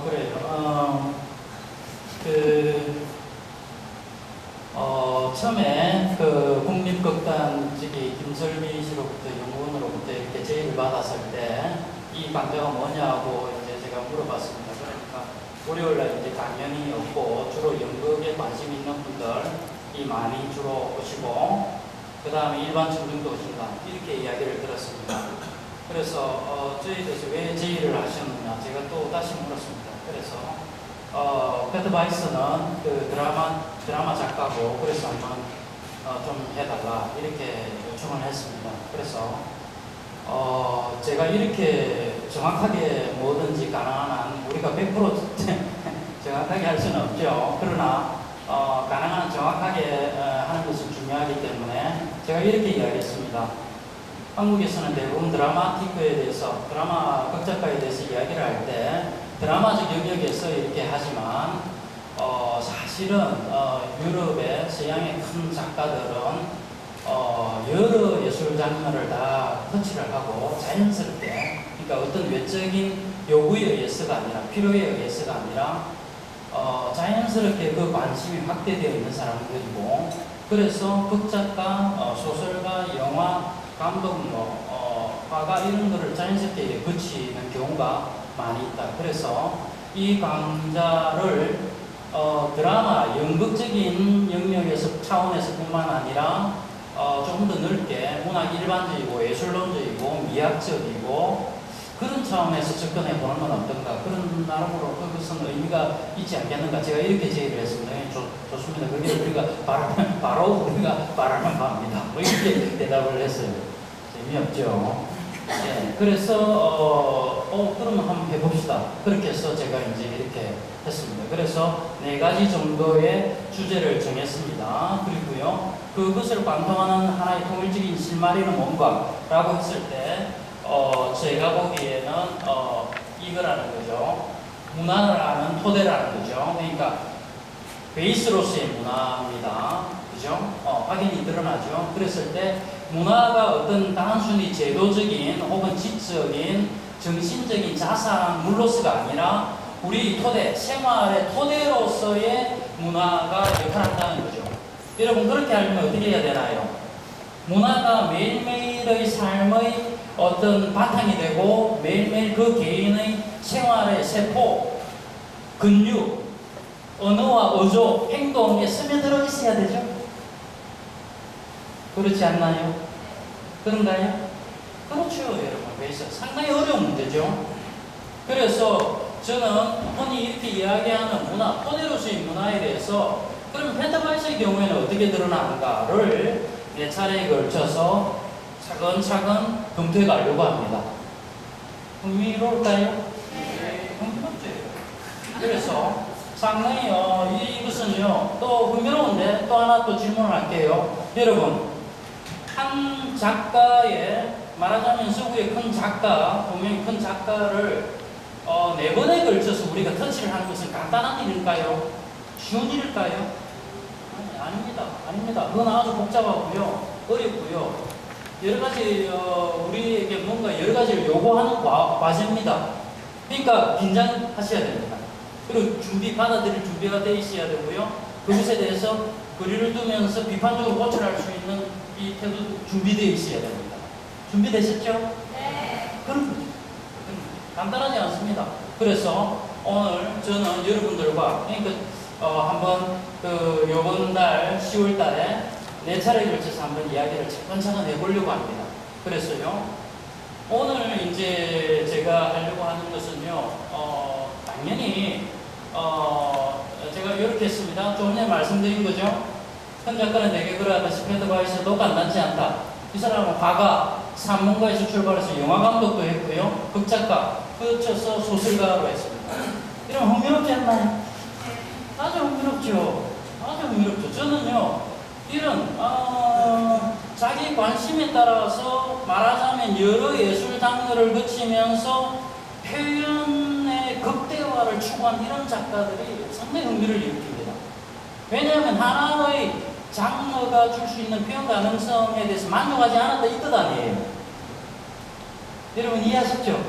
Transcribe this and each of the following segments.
그래요. 그, 처음에 그 국립극단 저기 김설미 씨로부터 연구원으로부터 이렇게 제의를 받았을 때 이 강좌가 뭐냐고 이제 제가 물어봤습니다. 그러니까 월요일날 이제 강연이 없고 주로 연극에 관심 있는 분들이 많이 주로 오시고 그 다음에 일반층 정도 오신다 이렇게 이야기를 들었습니다. 그래서 저희에 대해서 왜 제의를 하셨느냐 제가 또 다시 물었습니다. 그래서 패트 바이스는 그 드라마 작가고 그래서 한번 좀 해달라 이렇게 요청을 했습니다. 그래서 제가 이렇게 정확하게 뭐든지 가능한 한 우리가 100% 정확하게 할 수는 없죠. 그러나 가능한 정확하게 하는 것은 중요하기 때문에 제가 이렇게 이야기했습니다. 한국에서는 대부분 드라마티크에 대해서 드라마 극작가에 대해서 이야기를 할 때 드라마적 영역에서 이렇게 하지만 사실은 유럽의 서양의 큰 작가들은 여러 예술 장르를 다 터치를 하고 자연스럽게 그러니까 어떤 외적인 요구에 의해서가 아니라 필요에 의해서가 아니라 자연스럽게 그 관심이 확대되어 있는 사람들이고 그래서 극작가, 소설가, 영화, 감독, 화가 이런 거를 자연스럽게 거치는 경우가 많이 있다. 그래서 이 강좌를 드라마, 연극적인 영역에서 차원에서 뿐만 아니라 조금 더 넓게 문학 일반적이고 예술론적이고 미학적이고 그런 차원에서 접근해 보는 건 어떤가 그런 나름으로 그것은 의미가 있지 않겠는가 제가 이렇게 제의를 했습니다. 좋습니다. 그게 우리가 바로 우리가 바라는 바입니다. 뭐 이렇게 대답을 했어요. 재미없죠. 네, 그래서 그러면 한번 해봅시다. 그렇게 해서 제가 이제 이렇게 했습니다. 그래서 4가지 정도의 주제를 정했습니다. 그리고요, 그것을 관통하는 하나의 통일적인 실마리는 뭔가라고 했을 때, 제가 보기에는 이거라는 거죠. 문화를 아는 토대라는 거죠. 그러니까 베이스로서의 문화입니다. 그죠? 확연히 드러나죠. 그랬을 때 문화가 어떤 단순히 제도적인 혹은 지적인 정신적인 자산물로서가 아니라 우리 토대, 생활의 토대로서의 문화가 역할한다는 거죠. 여러분 그렇게 하려면 어떻게 해야 되나요? 문화가 매일매일의 삶의 어떤 바탕이 되고 매일매일 그 개인의 생활의 세포, 근육, 언어와 어조, 행동에 스며들어 있어야 되죠. 그렇지 않나요? 그런가요? 그렇죠, 여러분. 그래서 상당히 어려운 문제죠. 그래서 저는 흔히 이렇게 이야기하는 문화, 토대로서의 문화에 대해서 그럼 펜타바이스의 경우에는 어떻게 드러나는가를 4차례에 걸쳐서 차근차근 검토해 가려고 합니다. 흥미로울까요? 네, 흥미롭죠. 그래서 상당히 이것은요 또 흥미로운데 또 하나 또 질문을 할게요. 여러분 한 작가의 말하자면 서구의 큰 작가, 분명히 큰 작가를 4번에 걸쳐서 우리가 터치를 하는 것은 간단한 일일까요? 쉬운 일일까요? 아닙니다. 아닙니다. 그건 아주 복잡하고요, 어렵고요. 여러 가지 우리에게 뭔가 여러 가지를 요구하는 과제입니다. 그러니까 긴장하셔야 됩니다. 그리고 받아들일 준비가 되어 있어야 되고요. 그것에 대해서 거리를 두면서 비판적으로 고찰할 수 있는 이 태도 준비되어 있어야 됩니다. 준비되셨죠? 네. 그럼 간단하지 않습니다. 그래서 오늘 저는 여러분들과 그러니까 한번 요번 달 10월 달에 4차례에 걸쳐서 한번 이야기를 차근차근 해보려고 합니다. 그래서요, 오늘 이제 제가 하려고 하는 것은요, 당연히 제가 이렇게 했습니다. 좀 전에 말씀드린 거죠. 현 작가는 되게 그러하듯이 패드바이스도 간단치 않다. 이 사람은 화가, 산문가에서 출발해서 영화 감독도 했고요, 극작가, 그쳐서 소설가로 했습니다. 이런 흥미롭지 않나요? 아주 흥미롭죠. 아주 흥미롭죠. 저는요, 이런 자기 관심에 따라서 말하자면 여러 예술 장르를 거치면서 표현의 극대화를 추구한 이런 작가들이 상당히 흥미를 일으킵니다. 왜냐하면 하나의 장르가 줄 수 있는 표현 가능성에 대해서 만족하지 않았다 이 뜻 아니에요. 여러분 이해하셨죠?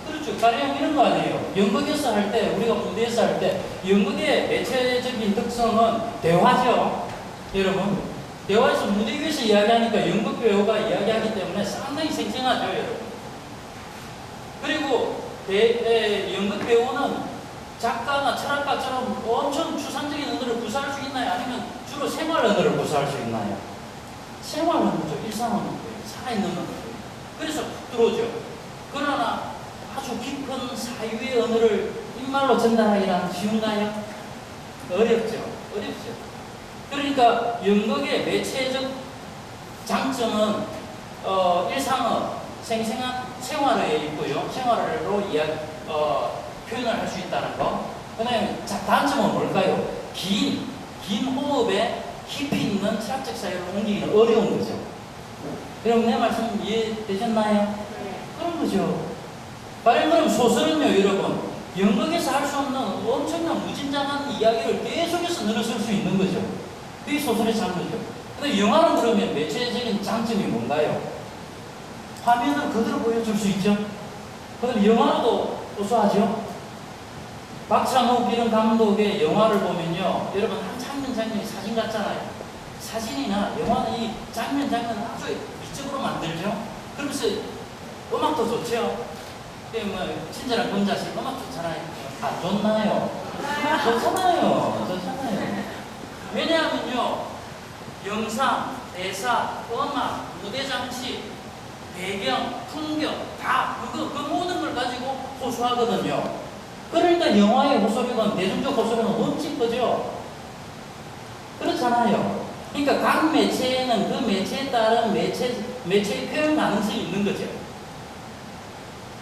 그렇죠. 그렇죠. 가령 이런 거 아니에요. 연극에서 할 때, 우리가 무대에서 할 때, 연극의 매체적인 특성은 대화죠. 여러분. 대화에서 무대 위에서 이야기하니까 연극 배우가 이야기하기 때문에 상당히 생생하죠, 여러분. 그리고 연극 배우는 작가나 철학가처럼 엄청 추상적인 언어를 구사할 수 있나요? 아니면 주로 생활 언어를 구사할 수 있나요? 생활 언어죠. 일상 언어예요. 살아있는 언어예요. 그래서 푹 들어오죠. 그러나 아주 깊은 사유의 언어를 입말로 전달하기란 쉬운가요? 어렵죠. 어렵죠. 그러니까 연극의 매체적 장점은 일상어, 생생한 생활어에 있고요. 생활어로 표현을 할 수 있다는 거. 그 다음에 단점은 뭘까요? 긴 호흡에 깊이 있는 철학적 사유를 옮기기는 어려운 거죠. 여러분 내 말씀 이해되셨나요? 네. 그런 거죠. 그럼 소설은요, 여러분. 연극에서 할 수 없는 엄청난 무진장한 이야기를 계속해서 늘어설 수 있는 거죠. 그게 소설의 장르죠. 근데 영화는 그러면 매체적인 장점이 뭔가요? 화면을 그대로 보여줄 수 있죠. 그럼 영화도 우수하죠. 박찬욱 이런 감독의 영화를 보면요, 여러분 한 장면이 사진 같잖아요. 사진이나 영화는 이 장면을 아주 미적으로 만들죠. 그러면서 음악도 좋죠. 친절한 권자식 음악 좋잖아요. 안 좋나요? 좋잖아요. 왜냐하면요, 영상, 대사, 음악, 무대 장치, 배경, 풍경 다 그 모든 걸 가지고 호소하거든요. 그러니까 영화의 호소력은, 대중적 호소력은 멋진 거죠. 그렇잖아요. 그러니까 각 매체에는 그 매체에 따른 매체의 표현 가능성이 있는 거죠.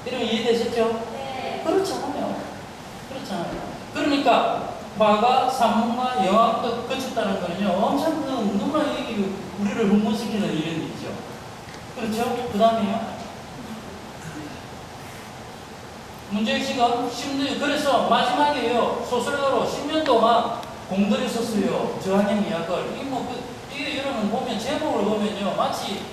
여러분 이해되셨죠? 네. 그렇잖아요. 그러니까 화가, 산문과 영화가 거쳤다는 거는요, 엄청 너무나 우리를 흥분시키는 이런 일이죠. 그렇죠? 그 다음에요. 문제의식은 그래서 마지막에요, 소설가로 10년 동안 공들여 썼어요. 저항의 미학을. 이게 여러분 보면, 제목을 보면요, 마치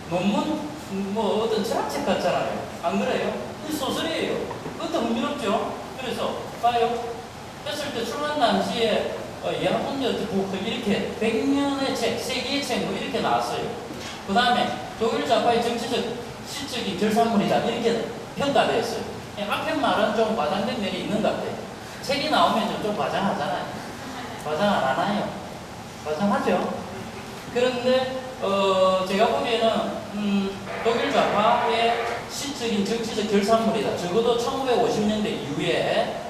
논문, 어떤 철학책 같잖아요. 안 그래요? 이 소설이에요. 그것도 흥미롭죠? 그래서, 봐요. 했을 때 출간 당시에 야훈여 북 이렇게 100년의 책, 세계의 책 뭐 이렇게 나왔어요. 그 다음에 독일 작가의 정치적, 시적인 결산물이다 이렇게 평가되었어요. 앞에 말은 좀 과장된 면이 있는 것 같아요. 책이 나오면 좀 과장하잖아요. 과장 안 하나요? 과장하죠. 그런데 제가 보기에는 독일 좌파의 시적인 정치적 결산물이다. 적어도 1950년대 이후에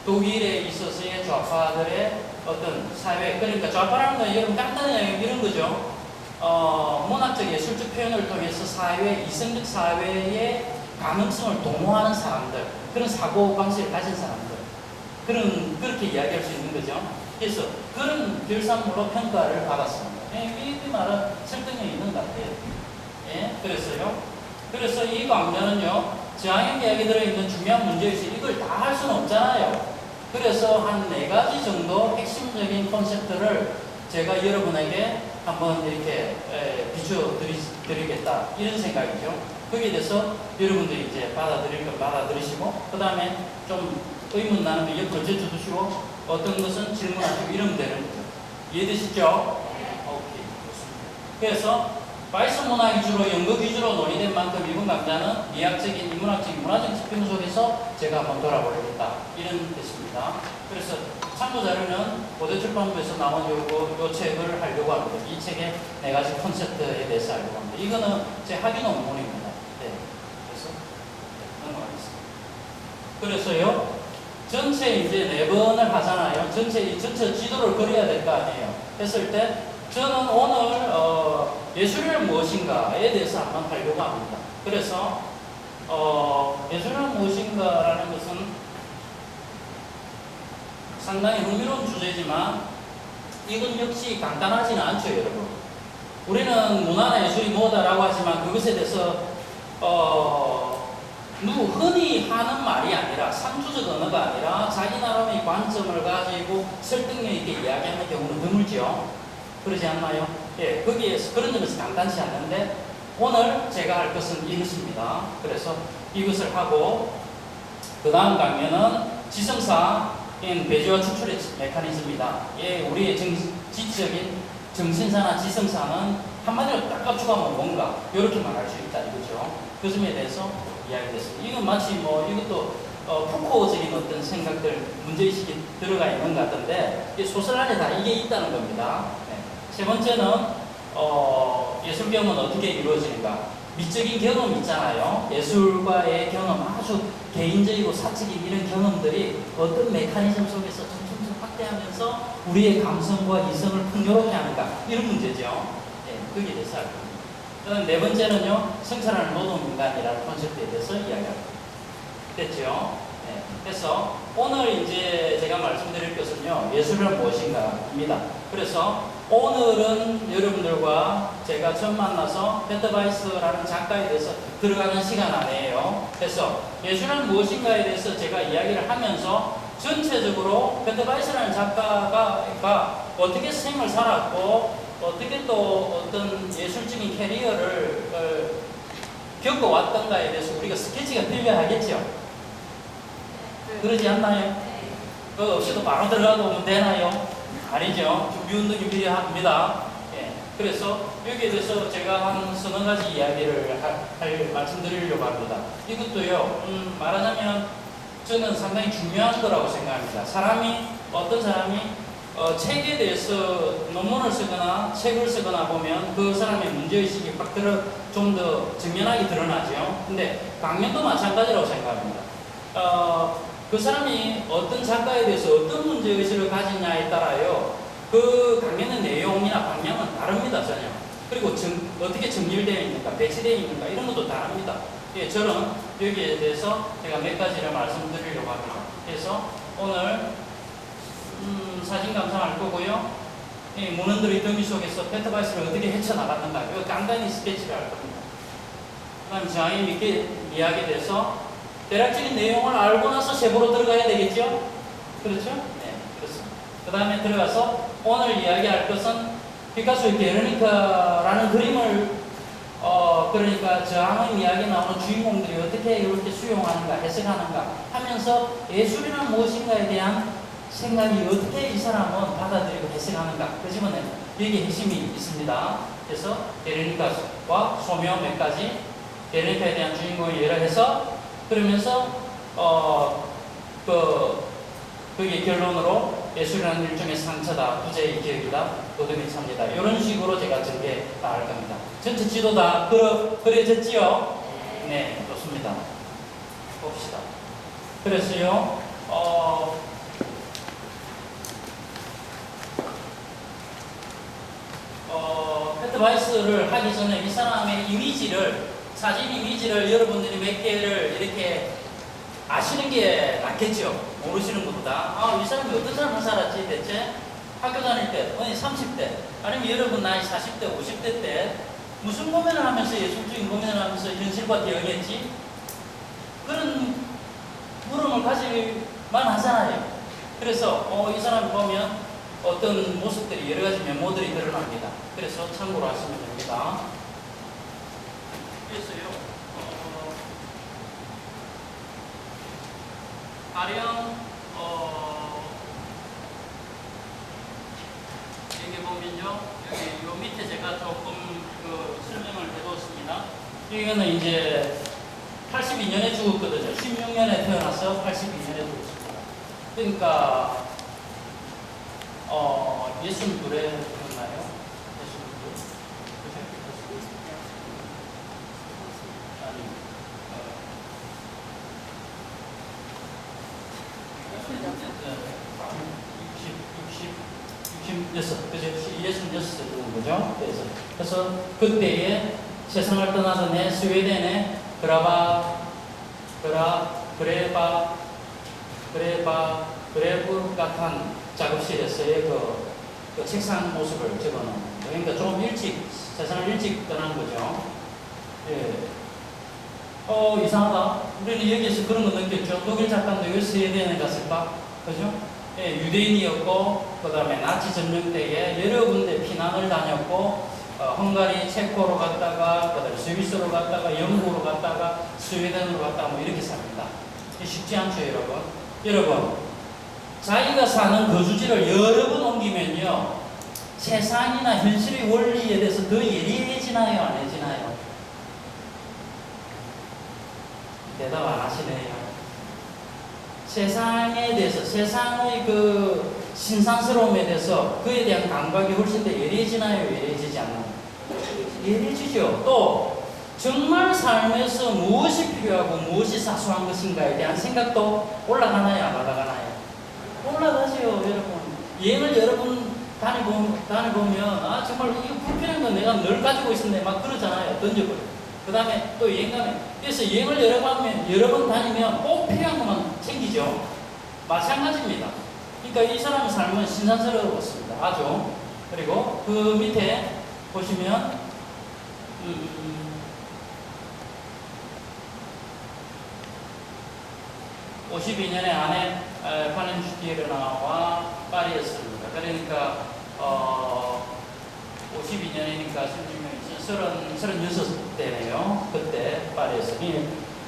독일에 있어서의 좌파들의 어떤 사회, 그러니까 좌파라는 건 여러분 간단히 이런 거죠. 문학적 예술적 표현을 통해서 이성적 사회의 가능성을 도모하는 사람들, 그런 사고방식을 가진 사람들, 그렇게 이야기할 수 있는 거죠. 그래서 그런 결산물로 평가를 받았습니다. 이 말은 설득력이 있는 것 같아요. 예, 그래서 이 강좌는요, 저항의 이야기 들어있는 중요한 문제의식, 이걸 다 할 수는 없잖아요. 그래서 한 4가지 정도 핵심적인 콘셉트를 제가 여러분에게 한번 이렇게 비춰드리겠다, 이런 생각이죠. 거기에 대해서 여러분들이 이제 받아들일 건 받아들이시고, 그 다음에 좀 의문 나누면 옆으로 제쳐두시고, 어떤 것은 질문하시고 이러면 되는 거죠. 이해되시죠? 오케이, 좋습니다. 그래서 바이스 문화 위주로, 연극 위주로 논의된 만큼 이번 강좌는 미학적인, 인문학적인, 문화적 지평 속에서 제가 한번 돌아보려겠다, 이런 뜻입니다. 그래서 참고 자료는 고대출판부에서 나온 요 책을 하려고 합니다. 이 책의 4가지 콘셉트에 대해서 하려고 합니다. 이거는 제 학위 논문입니다. 네. 그래서 넘어가겠습니다. 그래서요, 전체 이제 4번을 하잖아요. 전체 지도를 그려야 될 거 아니에요. 했을 때 저는 오늘 예술은 무엇인가에 대해서 한번 하려고 합니다. 그래서 예술은 무엇인가라는 것은 상당히 흥미로운 주제지만 이건 역시 간단하지는 않죠, 여러분. 우리는 문화나 예술이 뭐다라고 하지만 그것에 대해서 흔히 하는 말이 아니라, 상투적 언어가 아니라 자기 나름의 관점을 가지고 설득력 있게 이야기하는 경우는 드물죠. 그러지 않나요? 예, 거기에서 그런 점에서 간단치 않는데 오늘 제가 할 것은 이것입니다. 그래서 이것을 하고, 그 다음 강연은 지성사인 배제와 추출의 메커니즘입니다. 예, 우리의 지적인 정신사나 지성사는 한마디로 딱 압축하면 뭔가 이렇게 말할 수 있다 이거죠. 그 점에 대해서 이야기했습니다. 이건 마치 뭐 이것도 푸코적인 어떤 생각들, 문제의식이 들어가 있는 것 같은데 소설 안에 다 이게 있다는 겁니다. 네. 세 번째는 예술 경험은 어떻게 이루어지는가. 미적인 경험이 있잖아요. 예술과의 경험, 아주 개인적이고 사적인 이런 경험들이 어떤 메커니즘 속에서 점점 확대하면서 우리의 감성과 이성을 풍요롭게 하는가, 이런 문제죠. 네, 거기에 대해서 알 겁니다. 네 번째는요, 성찰하는 노동인간이라는 콘셉트에 대해서 이야기합니다. 됐죠? 네. 그래서 오늘 이제 제가 말씀드릴 것은요, 예술은 무엇인가입니다. 그래서 오늘은 여러분들과 제가 처음 만나서 페터 바이스라는 작가에 대해서 들어가는 시간 아니에요. 그래서 예술은 무엇인가에 대해서 제가 이야기를 하면서 전체적으로 페터 바이스라는 작가가 어떻게 생을 살았고 어떻게 또 어떤 예술적인 캐리어를 겪어왔던가에 대해서 우리가 스케치가 필요하겠죠. 그러지 않나요? 그거 없이도 바로 들어가도 오면 되나요? 아니죠. 준비 운동이 필요합니다. 예. 그래서 여기에 대해서 제가 한 서너 가지 이야기를 말씀드리려고 합니다. 이것도요, 말하자면 저는 상당히 중요한 거라고 생각합니다. 어떤 사람이 책에 대해서 논문을 쓰거나 책을 쓰거나 보면 그 사람의 문제의식이 확 좀 더 정면하게 드러나죠. 근데 강연도 마찬가지라고 생각합니다. 그 사람이 어떤 작가에 대해서 어떤 문제의식을 가지냐에 따라요, 그 강연의 내용이나 방향은 다릅니다, 전혀. 그리고 어떻게 정렬되어 있는가, 배치되어 있는가, 이런 것도 다릅니다. 예, 저는 여기에 대해서 제가 몇 가지를 말씀드리려고 합니다. 그래서 오늘, 사진 감상할 거고요. 이 문헌들의 더미 속에서 페터 바이스를 어떻게 헤쳐나갔는가, 이거 간단히 스케치를 할 겁니다. 그 다음 저희 믿게 이야기에 대해서 대략적인 내용을 알고 나서 세부로 들어가야 되겠죠? 그렇죠? 네, 그렇습니다. 그 다음에 들어가서 오늘 이야기할 것은 피카소의 게르니카라는 그림을 그러니까 저항의 이야기에 나오는 주인공들이 어떻게 이렇게 수용하는가, 해석하는가 하면서 예술이란 무엇인가에 대한 생각이 어떻게 이 사람은 받아들이고 해석하는가, 그 집안에 여기에 핵심이 있습니다. 그래서 게르니카와 소묘 몇 가지, 게르니카에 대한 주인공을 예를 그러면서 그게 결론으로 예술이라는 일종의 상처다, 부재의 기억이다, 어둠의 참이다, 이런 식으로 제가 전개 나갈 겁니다. 전체 지도 다 그려졌지요? 네, 좋습니다. 봅시다. 그래서요, 페터 바이스를 하기 전에 이 사람의 사진 이미지를 여러분들이 몇 개를 이렇게 아시는 게 낫겠죠. 모르시는 것보다. 이 사람이 어떤 삶을 살았지 대체? 학교 다닐 때, 30대, 아니면 여러분 나이 40대, 50대 때 무슨 고민을 하면서 예술적인 고민을 하면서 현실과 대응했지? 그런 물음을 가질만 하잖아요. 그래서 이 사람을 보면 어떤 모습들이, 여러 가지 면모들이 드러납니다. 그래서 참고로 하시면 됩니다. 그래서요, 가령, 여기 보면요, 여기 요 밑에 제가 조금 설명을 해뒀습니다. 여기는 이제 82년에 죽었거든요. 16년에 태어나서 82년에 죽었습니다. 그러니까, 62에 태어나요? 그죠? 66세 되는 거죠. 그래서 그때에 세상을 떠나던 해 스웨덴의 그레브가탄 작업실에서의 그 책상 모습을 적어놓은, 그러니까 좀 세상을 일찍 떠난 거죠. 예. 이상하다. 우리는 여기에서 그런 거 느꼈죠. 독일 작가인데 왜 스웨덴에 갔을까? 그죠? 예, 유대인이었고, 그 다음에 나치 점령 때에 여러 군데 피난을 다녔고, 헝가리, 체코로 갔다가 그다음에 스위스로 갔다가 영국으로 갔다가 스웨덴으로 갔다가 뭐 이렇게 삽니다. 쉽지 않죠, 여러분? 여러분, 자기가 사는 거주지를 여러 번 옮기면요, 세상이나 현실의 원리에 대해서 더 예리해지나요, 안 해지나요? 대답 안 하시네요. 세상에 대해서, 세상의 그 신상스러움에 대해서 그에 대한 감각이 훨씬 더 예리해지나요, 예리해지지 않나요? 예리해지죠. 또 정말 삶에서 무엇이 필요하고 무엇이 사소한 것인가에 대한 생각도 올라가나요, 안 올라가나요? 올라가죠, 여러분. 여행을 여러 번 다녀보면 정말 이거 불필요한 건 내가 늘 가지고 있었는데 막 그러잖아요. 던져버려. 그 다음에 또 여행 가면, 그래서 여행을 여러 번 다니면 꼭 필요한 것만 챙기죠. 마찬가지입니다. 그러니까 이 사람의 삶은 신선스러웠습니다. 아주. 그리고 그 밑에 보시면 52년에 아내 파넨슈티르나와 파리였습니다. 그러니까 52년이니까 36대네요. 그때 파리였어요.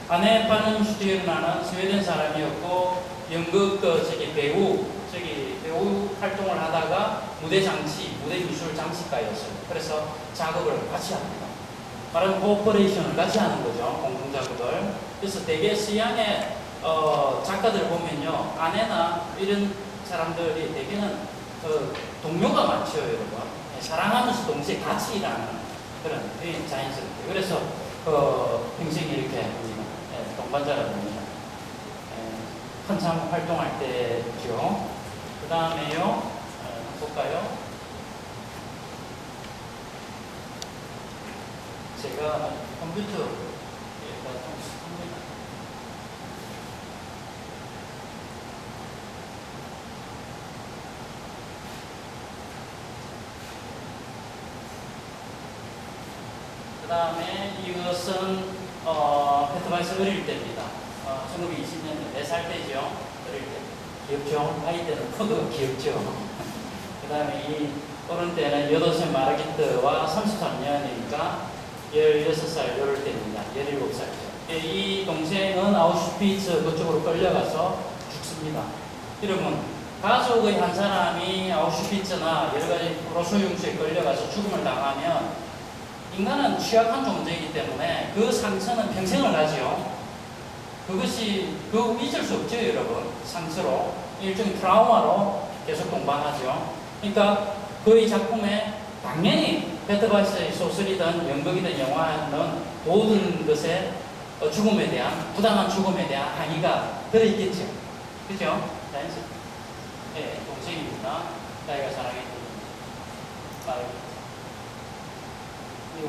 아내 파넨슈티르나는 스웨덴 사람이었고 연극 배우 활동을 하다가 무대 미술 장치가였어요. 그래서 작업을 같이 합니다. 말하면 코퍼레이션을 같이 하는 거죠. 공동 작업을. 그래서 대개 서양의 작가들 보면요, 아내나 이런 사람들이 대개는 동료가 많죠, 여러분. 사랑하면서 동시에 같이 일하는 그런 자연스럽게. 그래서 평생이 이렇게 동반자가 됩니다. 한참 활동할 때죠. 그 다음에요, 볼까요? 제가 컴퓨터에다 좀 씁니다. 그 다음에 이것은 페트바이스 어릴 때입니다. 1920년대 4살 때죠. 어릴 때. 귀엽죠? 아이 때는 커도 귀엽죠. 그 다음에 이 어른 때는 여도세 마르기트와 33년이니까 16살 이럴 때입니다. 17살이죠. 이 동생은 아우슈피츠 그쪽으로 끌려가서 죽습니다. 여러분, 가족의 한 사람이 아우슈피츠나 여러 가지 로소용수에 끌려가서 죽음을 당하면 인간은 취약한 존재이기 때문에 그 상처는 평생을 가지요. 그거 잊을 수 없죠, 여러분. 상처로. 일종의 트라우마로 계속 동반하죠. 그러니까 그의 작품에 당연히 페트바이스의 소설이든 연극이든 영화는 모든 것에 죽음에 대한, 부당한 죽음에 대한 항의가 들어있겠죠. 그죠? 자연스럽게. 네, 동생입니다. 자기가 사랑했던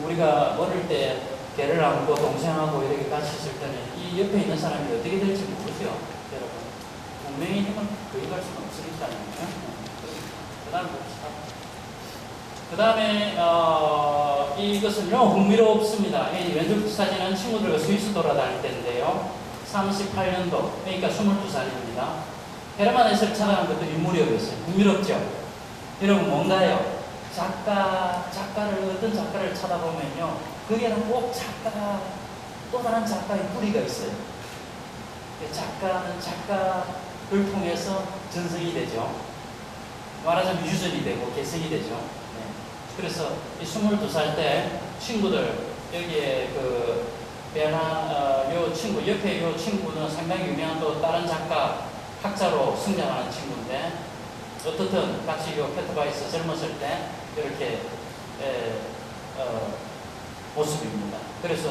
우리가 어릴 때 개를 안고 동생하고 이렇게 같이 있을 때는 이 옆에 있는 사람이 어떻게 될지 모르죠, 여러분. 운명의 힘은 거의 갈 수는 없으니까요. 그 다음 봅시다. 그 다음에 이것은요, 흥미롭습니다. 이 왼쪽 사진은 친구들과 스위스 돌아다닐 때인데요. 38년도, 그러니까 22살입니다. 헤르만 헤셀을 찾아간 것도 인물이었어요. 흥미롭죠? 여러분, 뭔가요? 어떤 작가를 찾아보면요, 거기에는 꼭 또 다른 작가의 뿌리가 있어요. 작가는 작가를 통해서 전성이 되죠. 말하자면 유전이 되고 개성이 되죠. 네. 그래서 이 22살 때 친구들, 여기에 요 친구, 옆에 요 친구는 상당히 유명한 또 다른 학자로 성장하는 친구인데, 어떻든 같이 요 페트바이스 젊었을 때 이렇게 모습입니다. 그래서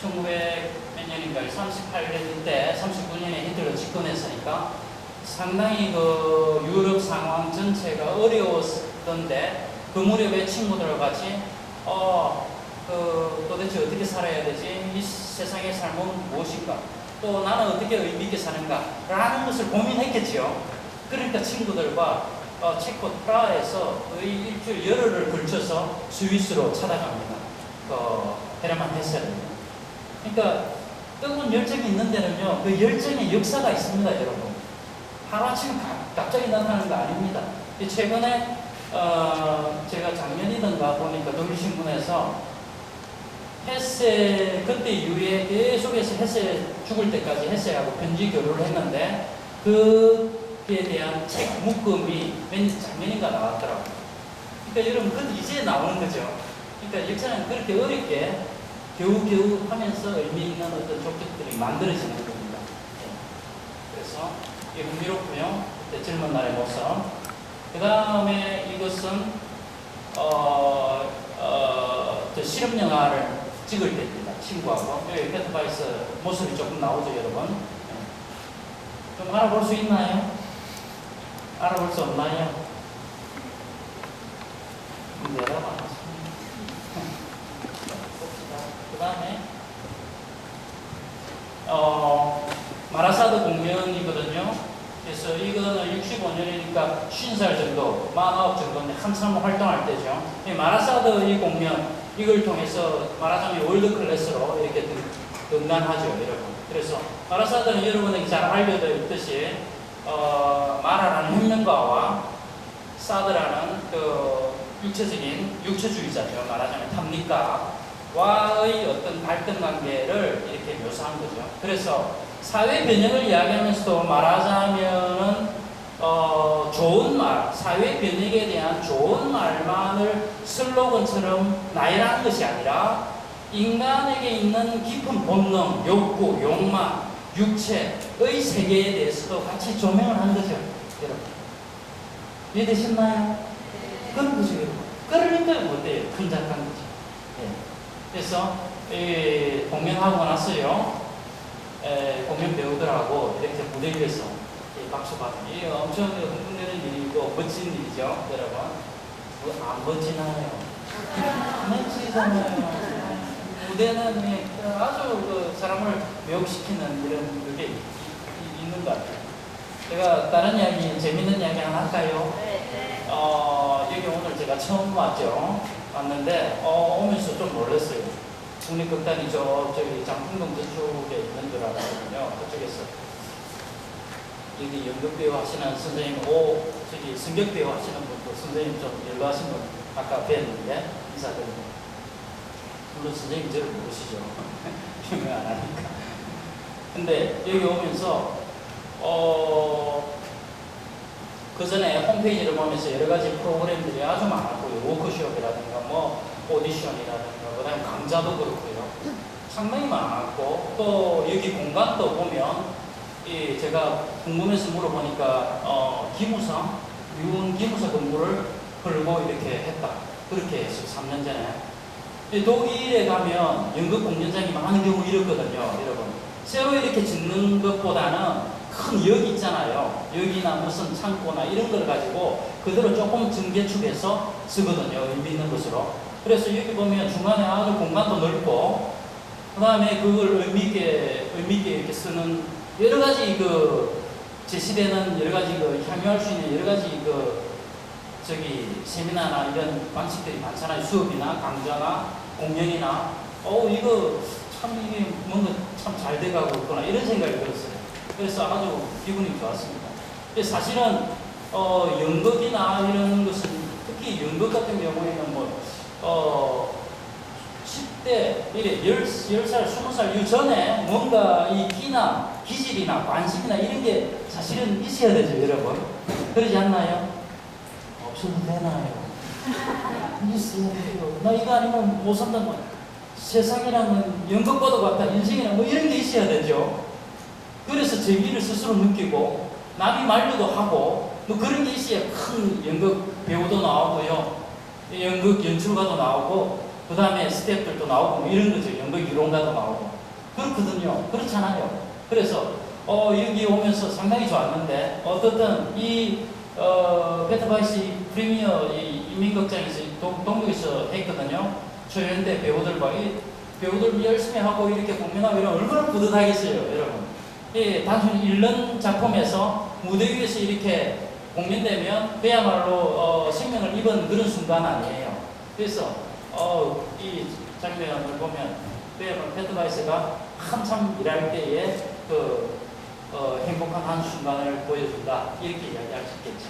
1900몇 년인가 38년 때 39년에 히틀러 집권했으니까 상당히 유럽 상황 전체가 어려웠던데, 그 무렵에 친구들과 같이 도대체 어떻게 살아야 되지? 이 세상의 삶은 무엇인가? 또 나는 어떻게 의미 있게 사는가? 라는 것을 고민했겠지요. 그러니까 친구들과 체코 프라하에서 거의 일주일 열흘을 걸쳐서 스위스로 찾아갑니다. 헤르만 헤셀은요. 그러니까 뜨거운 열정이 있는 데는요, 그 열정의 역사가 있습니다, 여러분. 하루아침에 갑자기 나타나는 거 아닙니다. 최근에 제가 작년이던가 보니까 독일신문에서 헤세 그때 이후에 계속해서 헤세 죽을 때까지 헤세하고 편지 교류를 했는데 그에 대한 책 묶음이 작년인가 나왔더라고요. 그러니까 여러분 그 이제 나오는 거죠. 그러니까 역사는 그렇게 어렵게 겨우겨우 하면서 의미 있는 어떤 족적들이 만들어지는 겁니다. 그래서 이게 흥미롭고요. 그때 젊은 날의 모습. 그 다음에 이것은 실험 영화를 찍을 때입니다. 친구하고. 여기 페트바이스 모습이 조금 나오죠, 여러분. 좀 알아볼 수 있나요? 알아볼 수 없나요? 내려봐. 그 다음에 마라사드 공연이거든요. 그래서 이거는 65년이니까 50살 정도, 49 정도인데 한참 활동할 때죠. 이 마라사드 이 공연, 이걸 통해서 마라장의 월드 클래스로 이렇게 등단하죠, 여러분. 그래서 마라사드는 여러분에게 잘 알려져 있듯이 마라라는 혁명가와 사드라는 그 육체주의자죠. 말하자면 탑니까와의 어떤 갈등 관계를 이렇게 묘사한 거죠. 그래서 사회 변형을 이야기하면서도 말하자면은 좋은 말, 사회 변혁에 대한 좋은 말만을 슬로건처럼 나열하는 것이 아니라 인간에게 있는 깊은 본능, 욕구, 욕망, 육체의 세계에 대해서도 같이 조명을 한 거죠. 여러분 이해되셨나요? 그런 거죠, 여러분. 그러니까 못돼요. 큰 작가인 거죠. 예. 그래서 공연하고 나서요, 공연 배우들하고 이렇게 무대 위에서 박수 받는 이 엄청 흥분되는 일이고 멋진 일이죠, 여러분. 안 멋지나요? 멋지잖아요. 무대는 아주 그 사람을 매혹시키는 이런 게 있는 것 같아요. 제가 다른 이야기, 재밌는 이야기 하나 할까요? 여기 오늘 제가 처음 왔는데, 오면서 좀 놀랐어요. 국립극단이 저기 장풍동 저쪽에 있는 줄 알았거든요. 그쪽에서. 여기 연극배우 하시는 선생님, 저기 승격배우 하시는 분도 선생님 좀 연구하신 분 아까 뵀는데, 인사드립니다. 물론 선생님 저를 모르시죠. 유명 안 하니까. 근데 여기 오면서, 그 전에 홈페이지를 보면서 여러 가지 프로그램들이 아주 많았고요. 워크숍이라든가, 오디션이라든가, 그 다음에 강좌도 그렇고요. 상당히 많았고, 또 여기 공간도 보면, 제가 궁금해서 물어보니까, 미군 기무사 근무를 걸고 이렇게 했다. 그렇게 해서 3년 전에. 독일에 가면 연극 공연장이 많은 경우 이렇거든요, 여러분. 새로 이렇게 짓는 것보다는 큰 역이 있잖아요. 역이나 무슨 창고나 이런 걸 가지고 그대로 조금 증개축해서 쓰거든요. 의미 있는 것으로. 그래서 여기 보면 중간에 아주 공간도 넓고, 그 다음에 그걸 의미있게 이렇게 쓰는 여러 가지 제시되는 여러 가지 향유할 수 있는 여러 가지 세미나나 이런 방식들이 많잖아요. 수업이나 강좌나 공연이나, 이거 참 이게 뭔가 참 잘 돼가고 있구나. 이런 생각이 들었어요. 그래서 아주 기분이 좋았습니다. 사실은 연극이나 이런 것은 특히 연극 같은 경우에는 10대 이래 10살, 20살 이전에 뭔가 이 끼나 기질이나 관심이나 이런 게 사실은 있어야 되죠, 여러분. 그러지 않나요? 없어도 되나요? 있어야 돼요. 나 이거 아니면 못 산다는 거야. 세상이랑은 연극과도 같다. 인생이랑 이런 게 있어야 되죠. 그래서 재미를 스스로 느끼고 남이 말려도 하고 그런 게 있어야 큰 연극 배우도 나오고요, 연극 연출가도 나오고, 그 다음에 스태프들도 나오고 이런 거죠. 연극 이론가도 나오고 그렇거든요. 그렇잖아요. 그래서 여기 오면서 상당히 좋았는데, 어떻든 이 페트바이스 프리미어 인민극장에서 동국에서 했거든요. 초연대 배우들과 이 배우들 열심히 하고 이렇게 공연하고 이러면 얼마나 뿌듯하겠어요, 여러분. 단순히 읽는 작품에서 무대 위에서 이렇게 공연되면 그야말로 생명을 입은 그런 순간 아니에요. 그래서 이 장면을 보면 그야말로 페트바이스가 한참 일할 때에 행복한 한 순간을 보여준다, 이렇게 이야기할 수 있겠죠.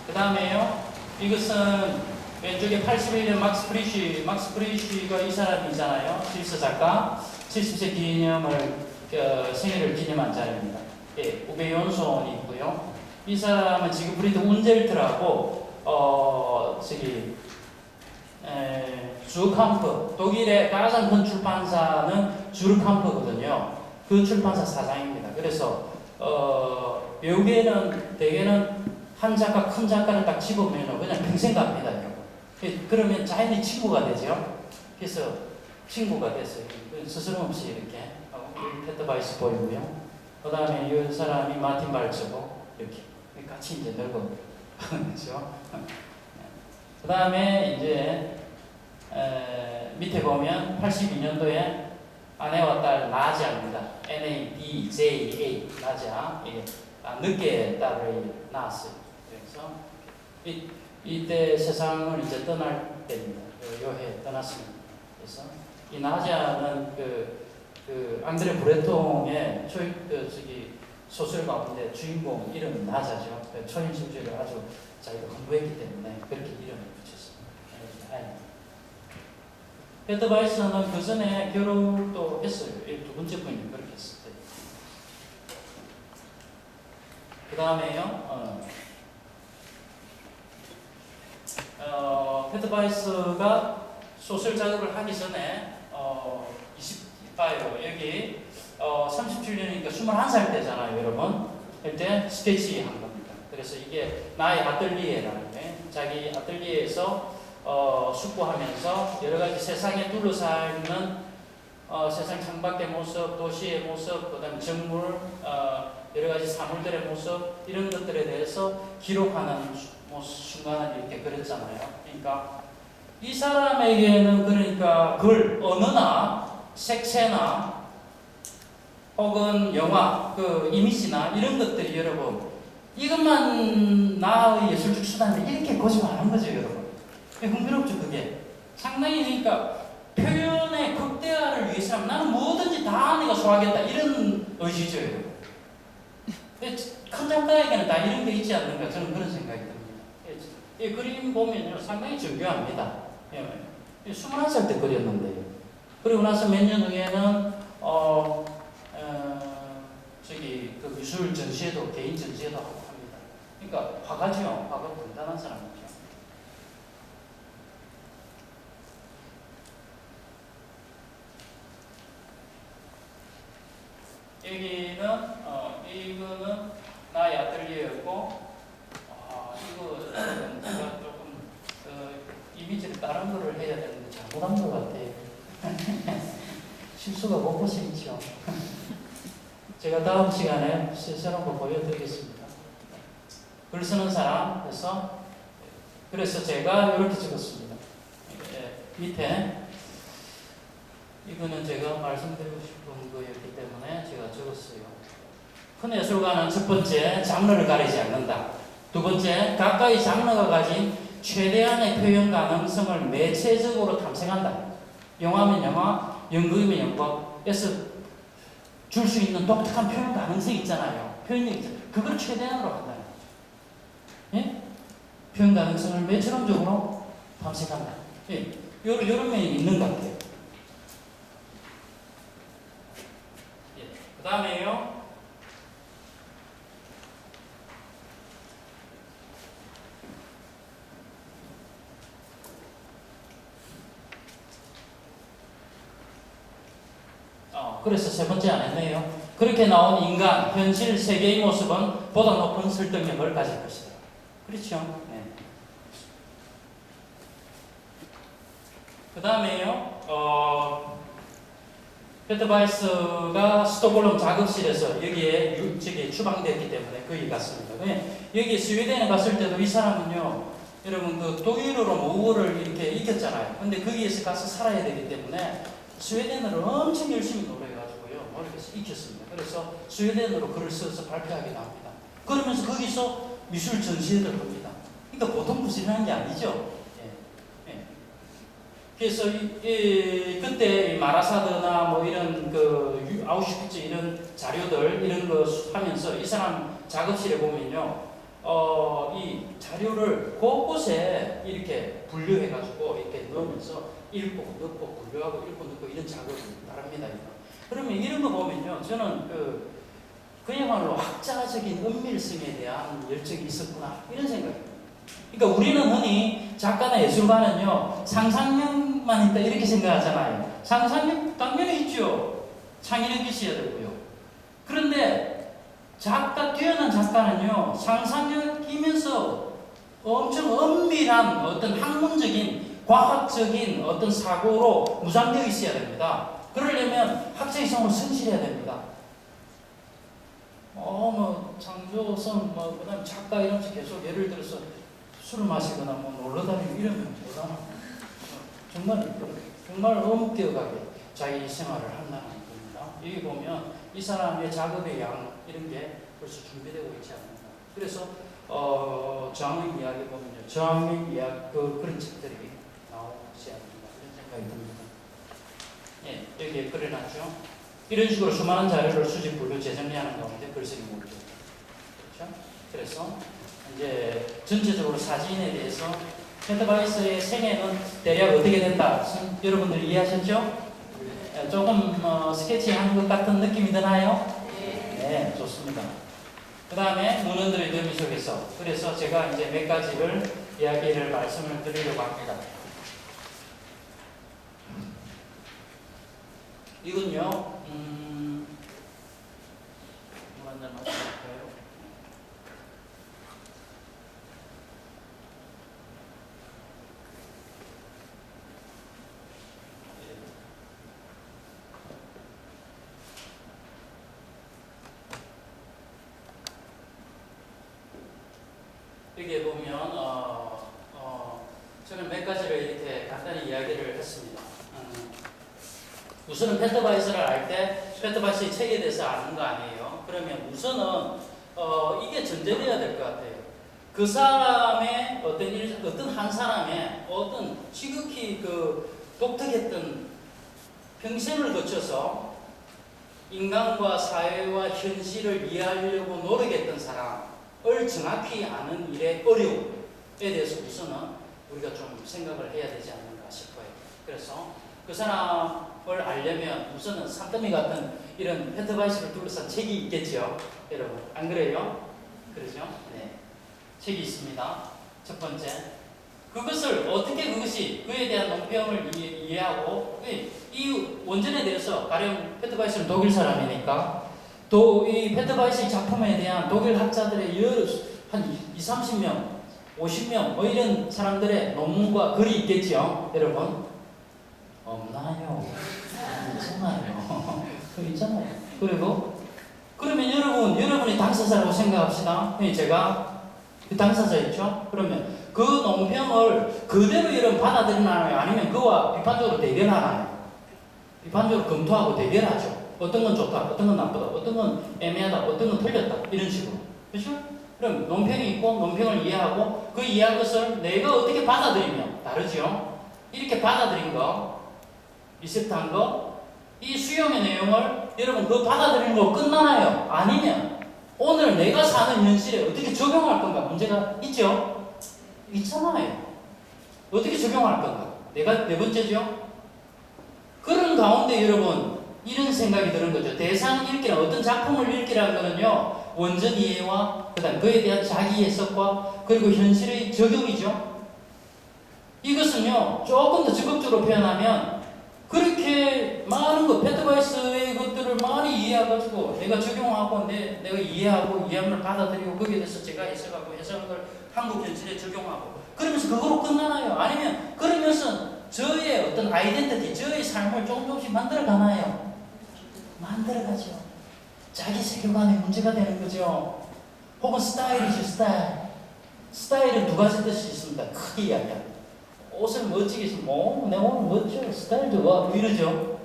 그 다음에요. 이것은 왼쪽에 81년 막스 프리쉬가 이 사람이잖아요. 스위스 작가. 70세 기념을 생일을 기념한 자리입니다. 예, 우베 연손이 있고요. 이 사람은 지금 브리드 운젤트라고 주르캄프, 독일의 가장 큰 출판사는 주르캄프거든요. 그 출판사 사장입니다. 그래서 외국에는 대개는 한 작가, 큰 작가를 딱 집으면 그냥 평생 갑니다, 여러분. 그러면 자연히 친구가 되죠. 그래서 친구가 됐어요. 스스럼 없이 이렇게 페터 바이스 보이고요. 그 다음에 이 사람이 마틴 발츠고 이렇게 같이 이제 늙어 그렇죠. 그 다음에 이제 밑에 보면 82년도에 아내와 딸 나자입니다. NADJA 나자. 이게 늦게 딸을 낳았어요. 그래서 이때 세상을 이제 떠날 때입니다. 요해 떠났습니다. 그래서 이 나자는 그 앙드레 브레통의 소설 가운데 주인공 이름이 나자죠. 초인술주를 아주 자기가 공부했기 때문에 그렇게 이름을 붙였습니다. 페터 바이스는 그 전에 결혼도 했어요. 두 번째 부인이 그렇게 했을 때. 그 다음에요. 페터 바이스가 소설 작업을 하기 전에 28로 여기 37년이니까 21살 때잖아요, 여러분. 그때 스케치 한 겁니다. 그래서 이게 나의 아뜰리에라는 게 자기 아뜰리에에서 숙고하면서 여러 가지 세상에 둘러싸이는 세상 창밖의 모습, 도시의 모습, 그다음 정물, 여러 가지 사물들의 모습 이런 것들에 대해서 기록하는 순간을 이렇게 그렸잖아요. 그러니까 이 사람에게는 그러니까 글, 언어나 색채나 혹은 영화, 그 이미지나 이런 것들이 여러분 이것만 나의 예술적 수단을 이렇게 고집하는 거죠, 여러분. 흥미롭죠, 그게. 상당히 그러니까 표현의 극대화를 위해서라면 나는 뭐든지 다 내가 소화하겠다 이런 의지죠, 여러분. 큰 작가에게는 다 이런 게 있지 않는가 저는 그런 생각이 듭니다. 이 그림 보면요 상당히 정교합니다. 21살 때 그렸는데요. 그리고 나서 몇 년 후에는 그 미술 전시회도 개인 전시회도 하고 합니다. 그러니까 화가죠. 화가 대단한 사람이죠. 여기는 이거는 나의 아뜰리에였고 이거 제가 조금 이미지를 다른 거를 해야 되는데 잘못한 것 같아요. 실수가 못고생이죠. 제가 다음 시간에 새로운 거 보여드리겠습니다. 글 쓰는 사람 그래서 제가 이렇게 적었습니다. 밑에 이거는 제가 말씀드리고 싶은 거였기 때문에 제가 적었어요. 큰 예술가는 첫 번째 장르를 가리지 않는다. 두 번째 각각의 장르가 가진 최대한의 표현 가능성을 매체적으로 탐색한다. 영화면 영화, 연극이면 연극에서 줄 수 있는 독특한 표현 가능성이 있잖아요. 표현력이 있잖아요. 그걸 최대한으로 한다는 거죠. 예? 표현 가능성을 매체론적으로 탐색한다. 예. 이런 면이 있는 것 같아요. 예. 그 다음에요. 그래서 세 번째 안 했네요. 그렇게 나온 인간, 현실 세계의 모습은 보다 높은 설득력을 가질 것이다. 그렇죠? 네. 그 다음에요, 페터 바이스가 스톡홀름 작업실에서 여기에 추방됐기 때문에 거기 갔습니다. 여기 스웨덴에 갔을 때도 이 사람은요, 여러분 그 독일어로 모국어를 이렇게 익혔잖아요. 근데 거기에서 가서 살아야 되기 때문에 스웨덴어를 엄청 열심히 노력해가지고요, 머리에서 익혔습니다. 그래서 스웨덴어로 글을 써서 발표하게 나옵니다. 그러면서 거기서 미술 전시회를 합니다. 그러니까 보통 부지런한 게 아니죠. 예. 예. 그래서 그때 마라사드나 뭐 이런 아우슈비츠 이런 자료들 이런 거 하면서 이 사람 작업실에 보면요, 이 자료를 곳곳에 이렇게 분류해가지고 이렇게 넣으면서 읽고 넣고 분류하고 읽고 넣고 이런 작업이 나릅니다. 그러면 이런 거 보면요, 저는 그야말로 학자적인 은밀성에 대한 열정이 있었구나 이런 생각입니다. 그러니까 우리는 흔히 작가나 예술가는요 상상력만 있다 이렇게 생각하잖아요. 상상력 당연히 있죠. 창의력이 있어야 되고요. 그런데 뛰어난 작가는요 상상력이면서 엄청 엄밀한 어떤 학문적인 과학적인 어떤 사고로 무장되어 있어야 됩니다. 그러려면 학자의 성을 성실해야 됩니다. 창조성, 그다음 작가 이러면서 계속 예를 들어서 술을 마시거나 놀러 다니고 이러면 뭐나 정말 엄격하게 자기 생활을 한다는 겁니다. 여기 보면 이 사람의 작업의 양 이런 게 벌써 준비되고 있지 않는가. 그래서 저항의 이야기 보면요, 저항의 이야기 그런 책들이 나오지 않는가 이런 생각이 듭니다. 예, 여기에 그려놨죠. 이런 식으로 수많은 자료를 수집, 분류, 재정리하는 가운데 글쓰기 목표. 그렇죠? 그래서 이제 전체적으로 사진에 대해서 페트바이스의 생애는 대략 어떻게 된다. 여러분들 이해하셨죠? 조금 스케치한 것 같은 느낌이 드나요? 네, 좋습니다. 그 다음에 문헌들의 의미 속에서 그래서 제가 이제 몇 가지를 이야기를 말씀을 드리려고 합니다. 이건요, 한잔 마셔볼까요? 여기에 보면 저는 몇 가지를 이렇게 간단히 이야기를 했습니다. 우선은 페트바이스를 알 때 페트바이스의 책에 대해서 아는 거 아니에요. 그러면 우선은 이게 전제돼야 될 것 같아요. 그 사람의 어떤 한 사람의 어떤 지극히 독특했던 평생을 거쳐서 인간과 사회와 현실을 이해하려고 노력했던 사람을 정확히 아는 일의 어려움에 대해서 우선은 우리가 좀 생각을 해야 되지 않는가 싶어요. 그래서 그 사람을 알려면 우선은 산더미 같은 이런 페트바이스를 둘러싼 책이 있겠죠. 여러분 안 그래요? 그러죠? 네, 책이 있습니다. 첫 번째, 그것을 어떻게 그것이 그에 대한 논평을 이해하고 이 원전에 대해서 가령 페트바이스는 독일 사람이니까 또 이 페트바이스의 작품에 대한 독일 학자들의 여러 한 20-30명, 50명 뭐 이런 사람들의 논문과 글이 있겠죠. 여러분 없나요? 있잖아요. 있잖아요. 그리고 그러면 여러분이 당사자라고 생각합시다. 제가 그 당사자였죠. 그러면 그 논평을 그대로 여러분 받아들이나요? 아니면 그와 비판적으로 대결하나요? 비판적으로 검토하고 대결하죠. 어떤 건 좋다, 어떤 건 나쁘다, 어떤 건 애매하다, 어떤 건 틀렸다 이런 식으로. 그렇죠? 그럼 논평이 있고 논평을 이해하고 그 이해한 것을 내가 어떻게 받아들이며 다르죠. 이렇게 받아들인 거, 리셉트한 거, 이 수용의 내용을 여러분 그거 받아들이는 거 끝나나요? 아니면 오늘 내가 사는 현실에 어떻게 적용할 건가 문제가 있죠? 있잖아요. 어떻게 적용할 건가? 내가 네 번째죠. 그런 가운데 여러분 이런 생각이 드는 거죠. 대상 읽기나 어떤 작품을 읽기라는 거는요, 원전 이해와 그다음 그에 대한 자기 해석과 그리고 현실의 적용이죠. 이것은요 조금 더 적극적으로 표현하면 그렇게 많은 것, 페트바이스의 것들을 많이 이해해가지고 내가 적용하고 내가 이해하고 이해함을 받아들이고 거기에 대해서 제가 해석하고 해석한 걸 한국 현실에 적용하고 그러면서 그거로 끝나나요? 아니면 그러면서 저의 어떤 아이덴티티, 저의 삶을 조금씩 만들어가나요? 만들어가죠. 자기 세계관의 문제가 되는 거죠. 혹은 스타일이죠. 스타일은 두 가지 뜻이 있습니다. 크게 이야기합니다. 옷을 멋지게 입으면 내 오늘 멋져, 스타일 좋아 이러죠.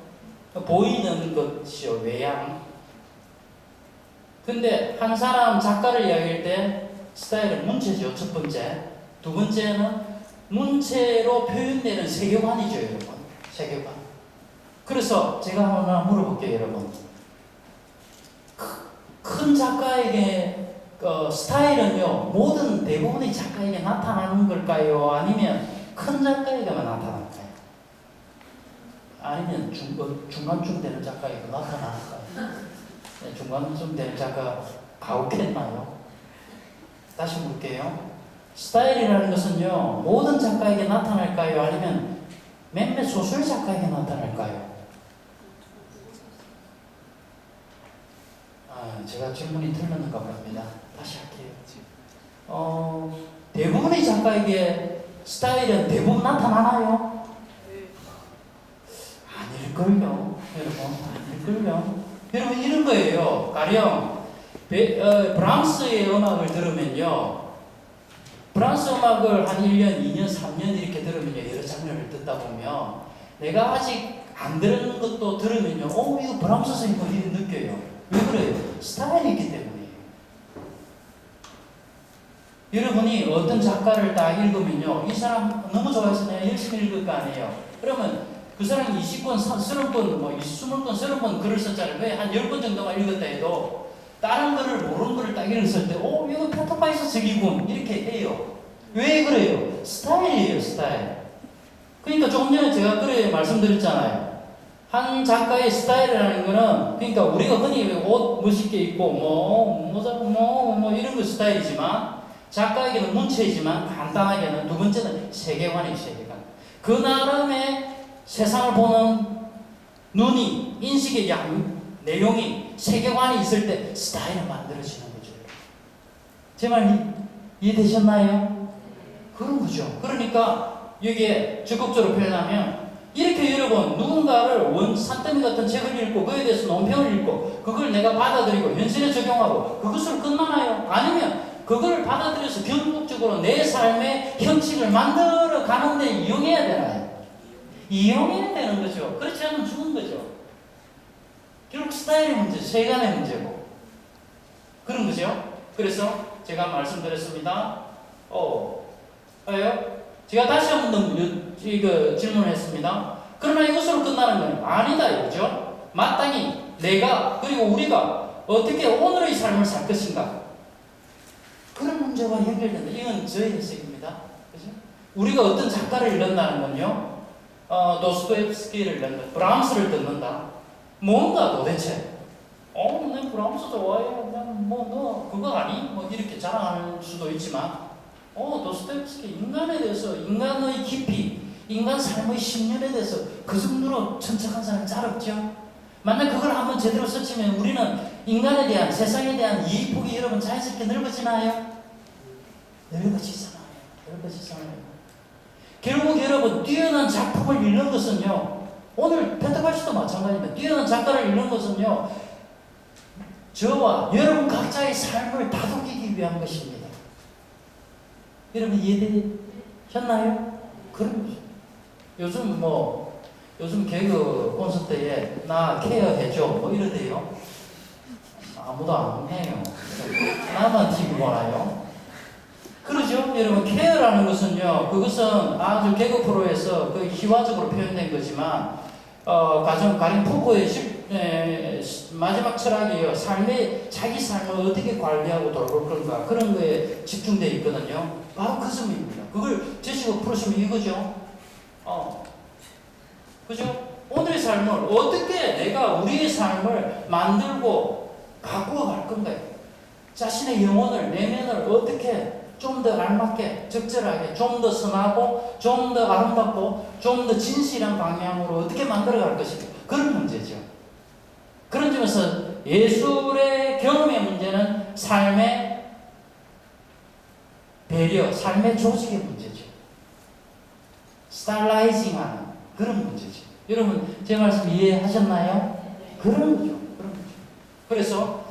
보이는 것이요, 외양. 근데 한 사람 작가를 이야기할 때 스타일은 문체죠, 첫 번째. 두 번째는 문체로 표현되는 세계관이죠, 여러분. 세계관. 그래서 제가 하나 물어볼게요, 여러분. 큰 작가에게 스타일은요, 모든 대부분의 작가에게 나타나는 걸까요? 아니면 큰 작가에게만 나타날까요? 아니면 중간쯤 되는 작가에게 나타날까요? 네, 중간쯤 되는 작가 가혹했나요? 다시 물을게요. 스타일이라는 것은요, 모든 작가에게 나타날까요? 아니면 몇몇 소수의 작가에게 나타날까요? 제가 질문이 틀렸는가 봅니다. 다시 할게요. 대부분의 작가에게 스타일은 대부분 나타나나요? 아닐걸요. 여러분, 아닐걸요. 여러분, 이런 거예요. 가령 브람스의 음악을 들으면요, 브람스 음악을 한 1년, 2년, 3년 이렇게 들으면요, 여러 장르를 듣다 보면 내가 아직 안 들은 것도 들으면요, 이거 브람스 선생님 이렇게 느껴요. 왜 그래요? 스타일이 있기 때문이에요. 여러분이 어떤 작가를 딱 읽으면요, 이 사람 너무 좋아해서 내가 열심히 읽을 거 아니에요. 그러면 그 사람이 20권, 30권, 20권, 30권 글을 썼잖아요. 왜 한 10권 정도만 읽었다 해도 다른 글을 모르는 글을 딱 읽었을 때 이거 페토파이스 적이군 이렇게 해요. 왜 그래요? 스타일이에요, 스타일. 그러니까 조금 전에 제가 그래 말씀드렸잖아요. 한 작가의 스타일이라는 거는, 그러니까 우리가 흔히 옷 멋있게 입고 뭐 이런 거 스타일이지만, 작가에게는 문체이지만 간단하게는 두 번째는 세계관이에요. 세계관. 그 나름의 세상을 보는 눈이, 인식의 내용이, 세계관이 있을 때 스타일이 만들어지는 거죠. 제 말 이해되셨나요? 그런 거죠. 그러니까 여기에 적극적으로 표현하면, 이렇게 여러분 누군가를 산더미 같은 책을 읽고 그에 대해서 논평을 읽고 그걸 내가 받아들이고 현실에 적용하고 그것으로 끝나나요? 아니면 그걸 받아들여서 결국적으로 내 삶의 형식을 만들어 가는데 이용해야 되나요? 이용해야 되는 거죠. 그렇지 않으면 죽은 거죠. 결국 스타일의 문제, 세간의 문제고 그런 거죠. 그래서 제가 말씀드렸습니다. 제가 다시 한 번 더 질문을 했습니다. 그러나 이것으로 끝나는 건 아니다 이거죠. 마땅히 내가 그리고 우리가 어떻게 오늘의 삶을 살 것인가, 그런 문제와 연결된다. 이건 저의 해석입니다. 그죠? 우리가 어떤 작가를 읽는다는 건요, 도스토옙스키를 읽는다, 브람스를 듣는다. 뭔가 도대체 난 브람스 좋아해. 너 그거 아니? 이렇게 자랑할 수도 있지만, 도스토옙스키 인간에 대해서, 인간의 깊이, 인간 삶의 신념에 대해서 그 정도로 천착한 사람이 잘 없죠. 만약 그걸 한번 제대로 썼으면 우리는 인간에 대한, 세상에 대한 이해폭이 여러분 자연스럽게 넓어지나요? 넓어지잖아요. 결국 여러분 뛰어난 작품을 읽는 것은요, 오늘 페트바시도 마찬가지입니다. 뛰어난 작가를 읽는 것은요, 저와 여러분 각자의 삶을 다독이기 위한 것입니다. 여러분 이해되셨나요? 그런 거죠. 요즘 개그 콘서트에 나 케어해줘 이러대요. 아무도 안 해요. 나만 TV 보나요? 그러죠? 여러분, 케어라는 것은요, 그것은 아주 개그 프로에서 그 희화적으로 표현된 거지만, 가령 푸코의 마지막 철학이에요. 자기 삶을 어떻게 관리하고 돌볼 건가, 그런 거에 집중되어 있거든요. 바로 그 점입니다. 그걸 제시고 풀으시면 이거죠. 그죠? 오늘의 삶을 어떻게 내가 우리의 삶을 만들고 가꾸어 갈 건가요? 자신의 영혼을, 내면을 어떻게 좀 더 알맞게, 적절하게, 좀 더 선하고, 좀 더 아름답고, 좀 더 진실한 방향으로 어떻게 만들어 갈 것인가. 그런 문제죠. 그런 점에서 예술의 경험의 문제는 삶의 배려, 삶의 조직의 문제죠. 스타일라이징하는 그런 문제죠. 여러분, 제 말씀 이해하셨나요? 그런 거죠. 그래서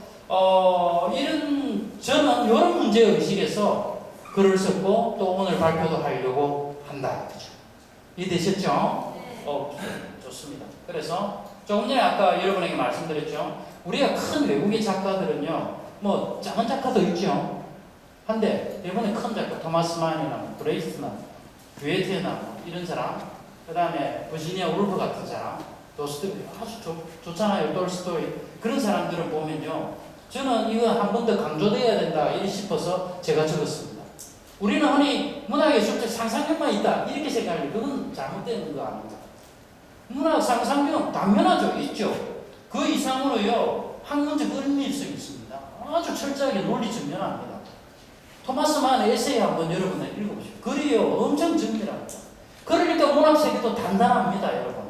저는 이런 문제의식에서 글을 썼고 또 오늘 발표도 하려고 한다. 이해되셨죠? 좋습니다. 그래서 조금 전에 아까 여러분에게 말씀드렸죠. 우리가 큰 외국의 작가들은요, 작은 작가도 있죠. 한데 대부분의 큰 작가, 토마스 만이나 브레이스나 뷰에테나 이런 사람, 그 다음에 버지니아 울프 같은 사람, 도스토옙스키 아주 좋잖아요. 돌스토이. 그런 사람들을 보면요, 저는 이거 한 번 더 강조돼야 된다 이렇게 싶어서 제가 적었습니다. 우리는 흔히 문학의 수적 상상력만 있다 이렇게 생각하는데 그건 잘못되는 거 아닙니다. 문학 상상력은 당연하죠. 있죠. 그 이상으로요 학문적 은밀성이 있습니다. 아주 철저하게 논리적 면합니다. 토마스 만의 에세이 한번 여러분 읽어보십시오. 글이요 엄청 정밀합니다. 그러니까 문학 세계도 단단합니다. 여러분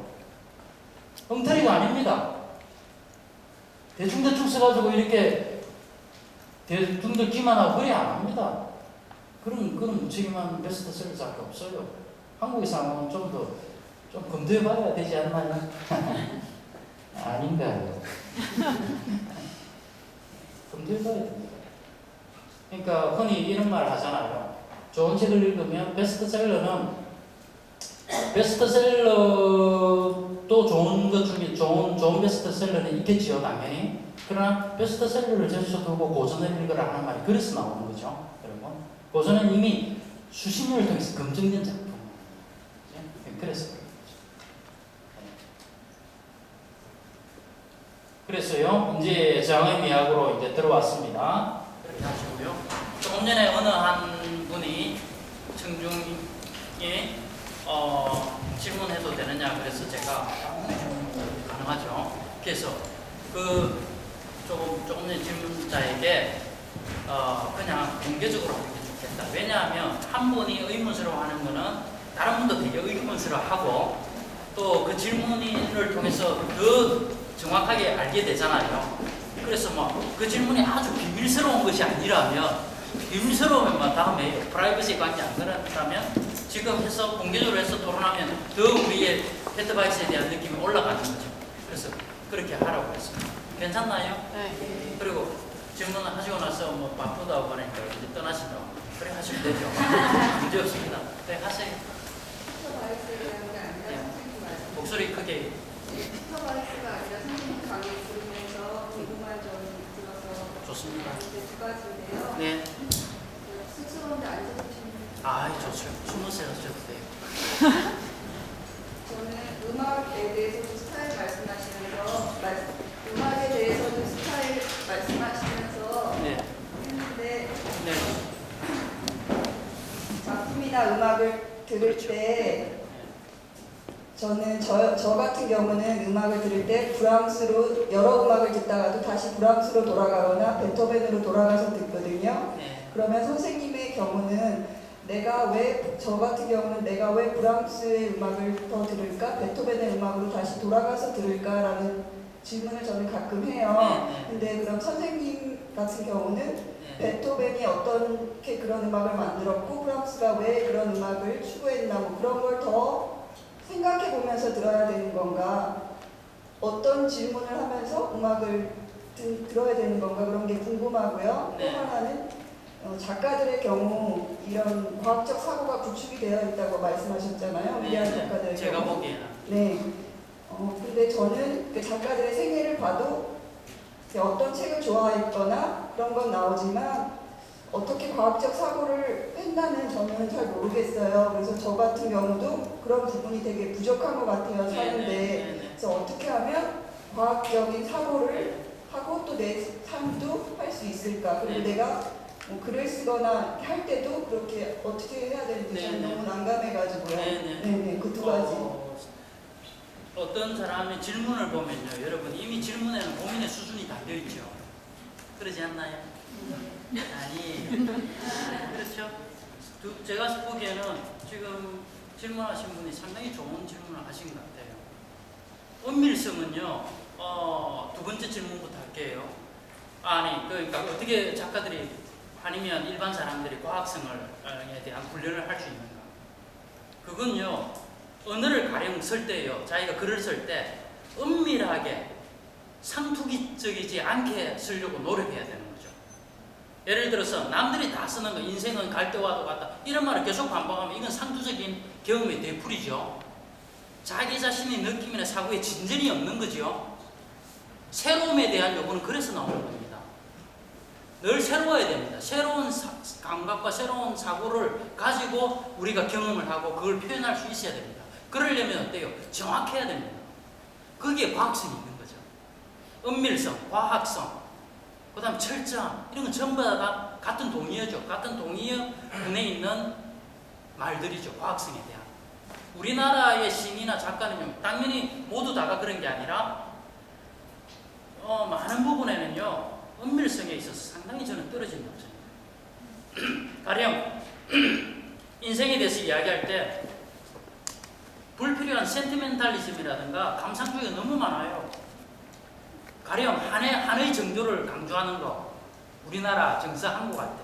엉터리가 아닙니다. 대충대충 써가지고 이렇게 대중들 기만하고 그래 안 합니다. 그런 무책임한 베스트셀러 작가 없어요. 한국에서 좀 검토해봐야 되지 않나요? 아닌가요? 검토해봐야 됩니다. 그러니까 흔히 이런 말 하잖아요. 좋은 책을 읽으면 베스트셀러도 좋은 것 중에 좋은 베스트셀러는 있겠지요, 당연히. 그러나 베스트셀러를 제쳐두고 고전을 읽으라 하는 말이 그래서 나오는 거죠, 여러분. 고전은 이미 수십 년을 통해서 검증된 작품. 그래서 그런 거죠. 그래서요, 이제 장의미학으로 이제 들어왔습니다. 그렇게 하시고요. 조금 전에 어느 한 분이 청중이 질문해도 되느냐 그래서 제가 가능하죠. 그래서 그 조금 전에 질문자에게 그냥 공개적으로 하는 게 좋겠다. 왜냐하면 한 분이 의문스러워하는 거는 다른 분도 되게 의문스러워하고 또 그 질문을 통해서 더 정확하게 알게 되잖아요. 그래서 뭐 그 질문이 아주 비밀스러운 것이 아니라면 비밀스러우면 다음에 프라이버시 관계 안 그런다면 지금 해서 공개적으로 해서 토론하면 더 우리의 패트바이스에 대한 느낌이 올라가는 거죠. 그래서 그렇게 하라고 했습니다. 괜찮나요? 네. 그리고 질문을 하시고 나서 뭐 바쁘다고 하니까 이제 떠나신다고 그래 하시면 되죠. 문제 없습니다. 네, 하세요. 네. 목소리 크게. 패트바이스가 아니라 선생님 강의 들으면서 궁금한 점이 들어서 좋습니다. 두 가지인데요. 네. 쑥스러운데 안 적으시면 좋죠. 20살 하셔도 돼요. 저는 음악에 대해서도 스타일 말씀하시면서 음악에 대해서도 스타일 말씀하시면서 네. 했는데 네. 작품이나 음악을 들을 때 저는 저 같은 경우는 음악을 들을 때 브람스로 여러 음악을 듣다가도 다시 브람스로 돌아가거나 베토벤으로 돌아가서 듣거든요. 네. 그러면 선생님의 경우는 저 같은 경우는 내가 왜 브람스의 음악을 더 들을까? 베토벤의 음악으로 다시 돌아가서 들을까라는 질문을 저는 가끔 해요. 네. 근데 그럼 선생님 같은 경우는 네. 베토벤이 어떻게 그런 음악을 만들었고 브람스가 왜 그런 음악을 추구했나 뭐 그런 걸 더 생각해 보면서 들어야 되는 건가? 어떤 질문을 하면서 음악을 들어야 되는 건가? 그런 게 궁금하고요. 네. 또 하나는 작가들의 경우 이런 과학적 사고가 구축이 되어 있다고 말씀하셨잖아요. 위대한 작가들의 제가 경우. 보기에는. 네. 근데 저는 그 작가들의 생애를 봐도 어떤 책을 좋아했거나 그런 건 나오지만 어떻게 과학적 사고를 했나는 저는 잘 모르겠어요. 그래서 저 같은 경우도 그런 부분이 되게 부족한 것 같아요. 사는데 그래서 어떻게 하면 과학적인 사고를 하고 또 내 삶도 할 수 있을까? 그리고 내가 뭐 글을 쓰거나 할 때도 그렇게 어떻게 해야 되는지 저는 너무 난감해가지고요. 네네, 그 두 가지. 어떤 사람의 질문을 보면요, 여러분 이미 질문에는 고민의 수준이 다 되어 있죠. 그러지 않나요? 아니, 그렇죠? 제가 보기에는 지금 질문하신 분이 상당히 좋은 질문을 하신 것 같아요. 은밀성은요, 두 번째 질문부터 할게요. 그러니까 어떻게 작가들이 아니면 일반 사람들이 과학성에 대한 훈련을 할 수 있는가? 그건요, 언어를 가령 쓸 때요, 자기가 글을 쓸 때 은밀하게 상투기적이지 않게 쓰려고 노력해야 되는 거죠. 예를 들어서 남들이 다 쓰는 거, 인생은 갈 때와도 같다, 이런 말을 계속 반복하면 이건 상투적인 경험의 되풀이죠. 자기 자신의 느낌이나 사고에 진전이 없는 거죠. 새로움에 대한 요구는 그래서 나오는 겁니다. 늘 새로워야 됩니다. 새로운 감각과 새로운 사고를 가지고 우리가 경험을 하고 그걸 표현할 수 있어야 됩니다. 그러려면 어때요? 정확해야 됩니다. 거기에 과학성이 있는 거죠. 은밀성, 과학성, 그 다음 철저 이런 건 전부 다 같은 동의어죠. 같은 동의어 안에 있는 말들이죠. 과학성에 대한. 우리나라의 시인이나 작가는요, 당연히 모두 다가 그런 게 아니라 많은 부분에는요, 은밀성에 있어서 상당히 저는 떨어진다고 생각해요. 가령 인생에 대해서 이야기할 때 불필요한 센티멘탈리즘이라든가 감상주의가 너무 많아요. 가령 한의 정도를 강조하는 거, 우리나라 정서 한국 할 때.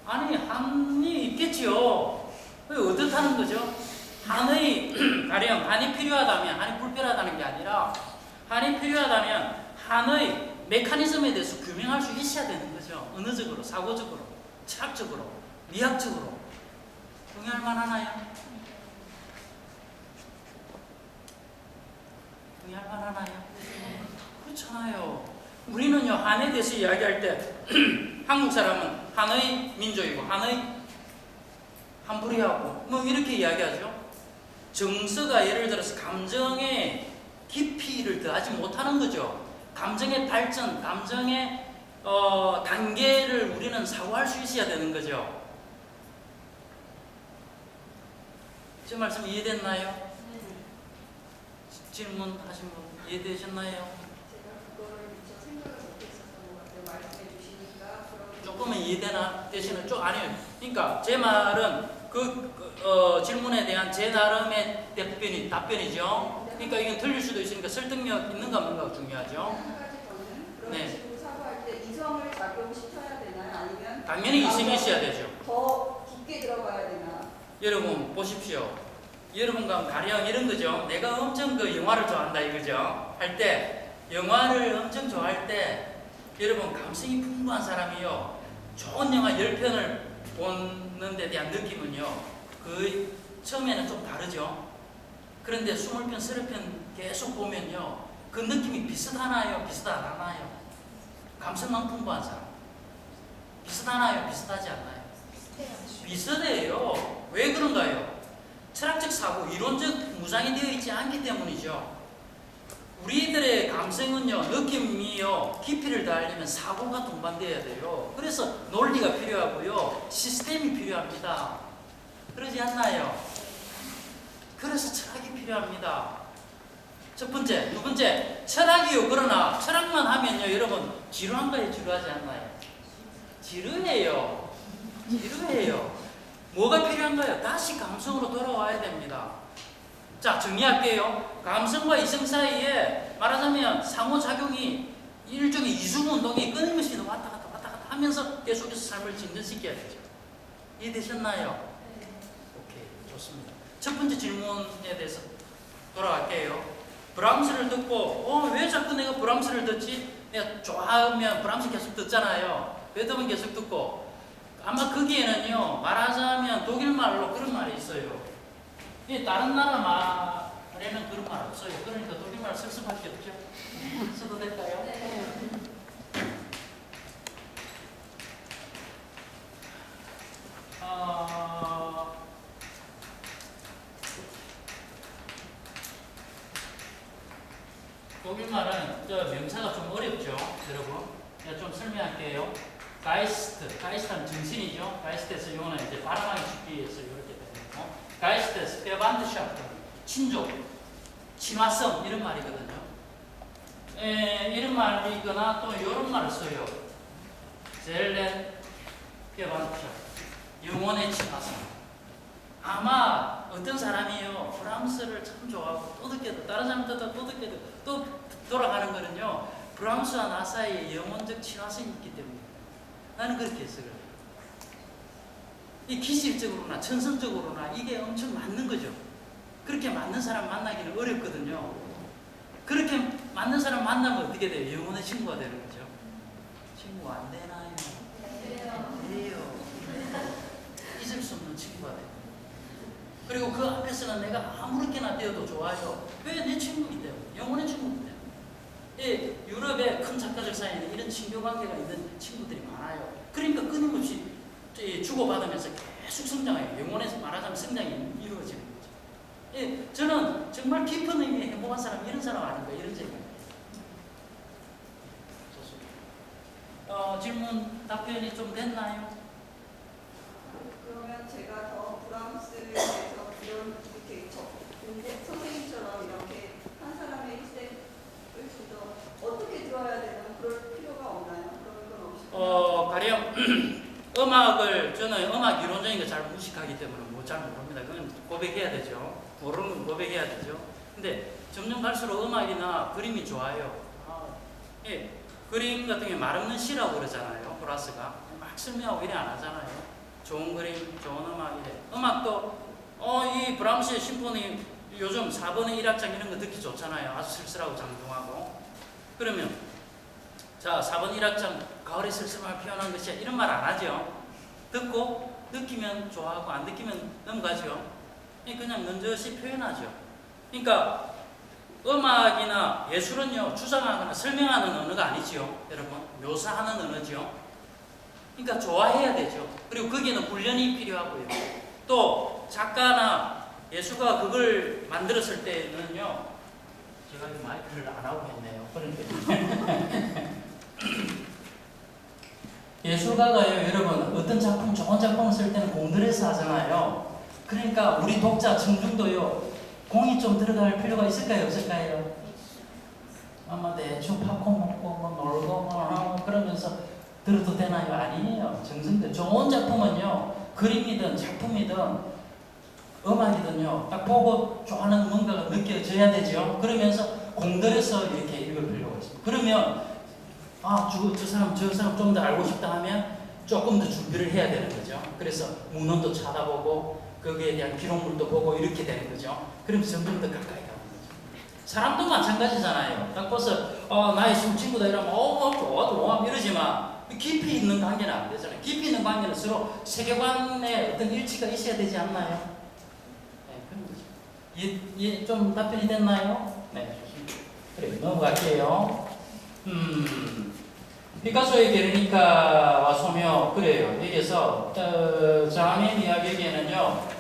아니, 한이 있겠지요. 어떻다는 거죠? 가령 한이 필요하다면, 한이 불필요하다는 게 아니라, 한이 필요하다면, 한의 메커니즘에 대해서 규명할 수 있어야 되는 거죠. 언어적으로, 사고적으로, 철학적으로, 미학적으로. 동의할 만하나요? 동의할 만하나요? 그렇잖아요. 우리는요, 한에 대해서 이야기할 때, 한국 사람은 한의 민족이고, 한의 한부리하고, 뭐 이렇게 이야기하죠. 정서가 예를 들어서 감정의 깊이를 더하지 못하는 거죠. 감정의 발전, 감정의 단계를 우리는 사고할 수 있어야 되는 거죠. 제 말씀 이해됐나요? 네. 질문하신 분 이해되셨나요? 제가 그거를 미처 생각을 못했었던 것 같아요. 말씀해 주시니까. 조금은 이해되나? 대신에 아니요. 그러니까 제 말은 질문에 대한 제 나름의 답변이죠. 그러니까 이건 틀릴 수도 있으니까 설득력 있는가 없는가 중요하죠. 한 가지 더는 그런 네. 식으로 사고할 때 이성을 작용시켜야 되나요? 아니면 당연히 이성이 있어야 되죠. 더 깊게 들어가야 되나? 여러분 보십시오. 여러분과 가령 이런 거죠. 내가 엄청 영화를 좋아한다 이거죠. 할 때 영화를 엄청 좋아할 때 여러분 감성이 풍부한 사람이요. 좋은 영화 10편을 보는 데 대한 느낌은요. 처음에는 좀 다르죠. 그런데 20편, 30편 계속 보면요. 그 느낌이 비슷하나요? 비슷 안 하나요? 감성만 풍부한 사람. 비슷하나요? 비슷하지 않나요? 비슷해요. 왜 그런가요? 철학적 사고, 이론적 무장이 되어 있지 않기 때문이죠. 우리들의 감성은요, 느낌이요, 깊이를 더하려면 사고가 동반되어야 돼요. 그래서 논리가 필요하고요, 시스템이 필요합니다. 그러지 않나요? 그래서 철학이 필요합니다. 첫 번째, 두 번째, 철학이요. 그러나 철학만 하면요, 여러분 지루한가요? 지루하지 않나요? 지루해요. 지루해요. 뭐가 필요한가요? 다시 감성으로 돌아와야 됩니다. 자, 정리할게요. 감성과 이성 사이에 말하자면 상호작용이 일종의 이중운동이 끊임없이 왔다 갔다 하면서 계속해서 삶을 진전시켜야 되죠. 이해되셨나요? 네. 오케이, 좋습니다. 첫 번째 질문에 대해서 돌아갈게요. 브람스를 듣고 왜 자꾸 내가 브람스를 듣지? 내가 좋아하면 브람스 계속 듣잖아요. 베토벤 계속 듣고 아마 거기에는요, 말하자면 독일말로 그런 말이 있어요. 다른 나라 말에는 그런 말 없어요. 그러니까 독일말 쓸 수밖에 없죠. 써도 될까요? 네. 독일말은 명사가 좀 어렵죠, 여러분. 제가 좀 설명할게요. 가이스트는 정신이죠. 가이스트에서 이거는 이제 발음하기 쉽게 해서 이렇게 되는 거. 가이스트, 스페반드샤프트, 친족, 친화성 이런 말이거든요. 이런 말이거나 또 이런 말을 써요. 젤렌, 스페반드샤프트, 영혼의 친화성. 아마 어떤 사람이요, 브람스를 참 좋아하고 또 듣게 다른 사람들도 또 듣게 또 돌아가는 거는요, 브람스와 나 사이에 영혼적 친화성이 있기 때문에 나는 그렇게 해석을 해요. 이 기질적으로나 천성적으로나 이게 엄청 맞는 거죠. 그렇게 맞는 사람 만나기는 어렵거든요. 그렇게 맞는 사람 만나면 어떻게 돼요? 영혼의 친구가 되는 거죠. 친구가 안 되나요? 돼요. 잊을 수 없는 친구가 돼요. 그리고 그 앞에서는 내가 아무렇게나 되어도 좋아요. 왜 내 친구이기 때문에, 영혼의 친구이기 때문에. 유럽의 큰 작가들 사이에는 이런 친교 관계가 있는 친구들이 많아요. 그러니까 끊임없이 주고받으면서 계속 성장해요. 영혼에서 말하자면 성장이 이루어지는 거죠. 저는 정말 깊은 의미의 행복한 사람이 이런 사람 아닌가, 이런 생각입니다. 좋습니다. 질문 답변이 좀 됐나요? 그러면 제가 더 브람스에서 이런 이렇게 근데 선생님처럼 이렇게 한 사람의 일생을 좀 더 어떻게 들어야 되나 그럴 필요가 없나요? 그런 건 없이 가령 음악을 저는 음악 이론적인 거 잘 무식하기 때문에 뭐 잘 모릅니다. 그건 고백해야 되죠. 모르는 건 고백해야 되죠. 근데 점점 갈수록 음악이나 그림이 좋아요. 예, 그림 같은 게 말 없는 시라고 그러잖아요. 브라스가 막 설명하고 이래 안 하잖아요. 좋은 그림, 좋은 음악 이래. 음악도 이 브람스의 심포니 요즘 4번의 1악장 이런 거 듣기 좋잖아요. 아주 쓸쓸하고 장중하고. 그러면 자 4번 1악장 가을에 쓸쓸함을 표현한 것이야 이런 말 안 하죠. 듣고 느끼면 좋아하고 안 느끼면 넘어가죠. 그냥 넌저시 표현하죠. 그러니까 음악이나 예술은요 주장하거나 설명하는 언어가 아니지요. 여러분 묘사하는 언어죠. 그러니까 좋아해야 되죠. 그리고 거기에는 훈련이 필요하고요. 또 작가나 예술가가 그걸 만들었을 때는요 제가 이 마이크를 안 하고 했네요. 그러니까 예술가가요 여러분 어떤 작품 좋은 작품을 쓸 때는 공들여서 하잖아요. 그러니까 우리 독자 청중도요 공이 좀 들어갈 필요가 있을까요 없을까요? 아마 대충 팝콘 먹고 뭐 놀고 뭐 그러면서 들어도 되나요? 아니에요. 정성들 좋은 작품은요 그림이든 작품이든 음악이든요 딱 보고 좋아하는 뭔가가 느껴져야 되죠. 그러면서 공들여서 이렇게 읽을 필요가 있습니다. 그러면 저 사람 좀 더 알고 싶다 하면 조금 더 준비를 해야 되는 거죠. 그래서 문헌도 찾아보고 거기에 대한 기록물도 보고 이렇게 되는 거죠. 그럼 점점 더 가까이 가는 거죠. 사람도 마찬가지잖아요. 딱 봐서 나의 술 친구다 이러면 좋아 이러지만 깊이 있는 관계는 안 되잖아요. 깊이 있는 관계는 서로 세계관에 어떤 일치가 있어야 되지 않나요? 네, 그런 거죠. 좀 답변이 됐나요? 네, 좋습니다. 그래 넘어갈게요. 피카소의 게르니카와 소묘 그래요. 여기서 장애인 이야기에는요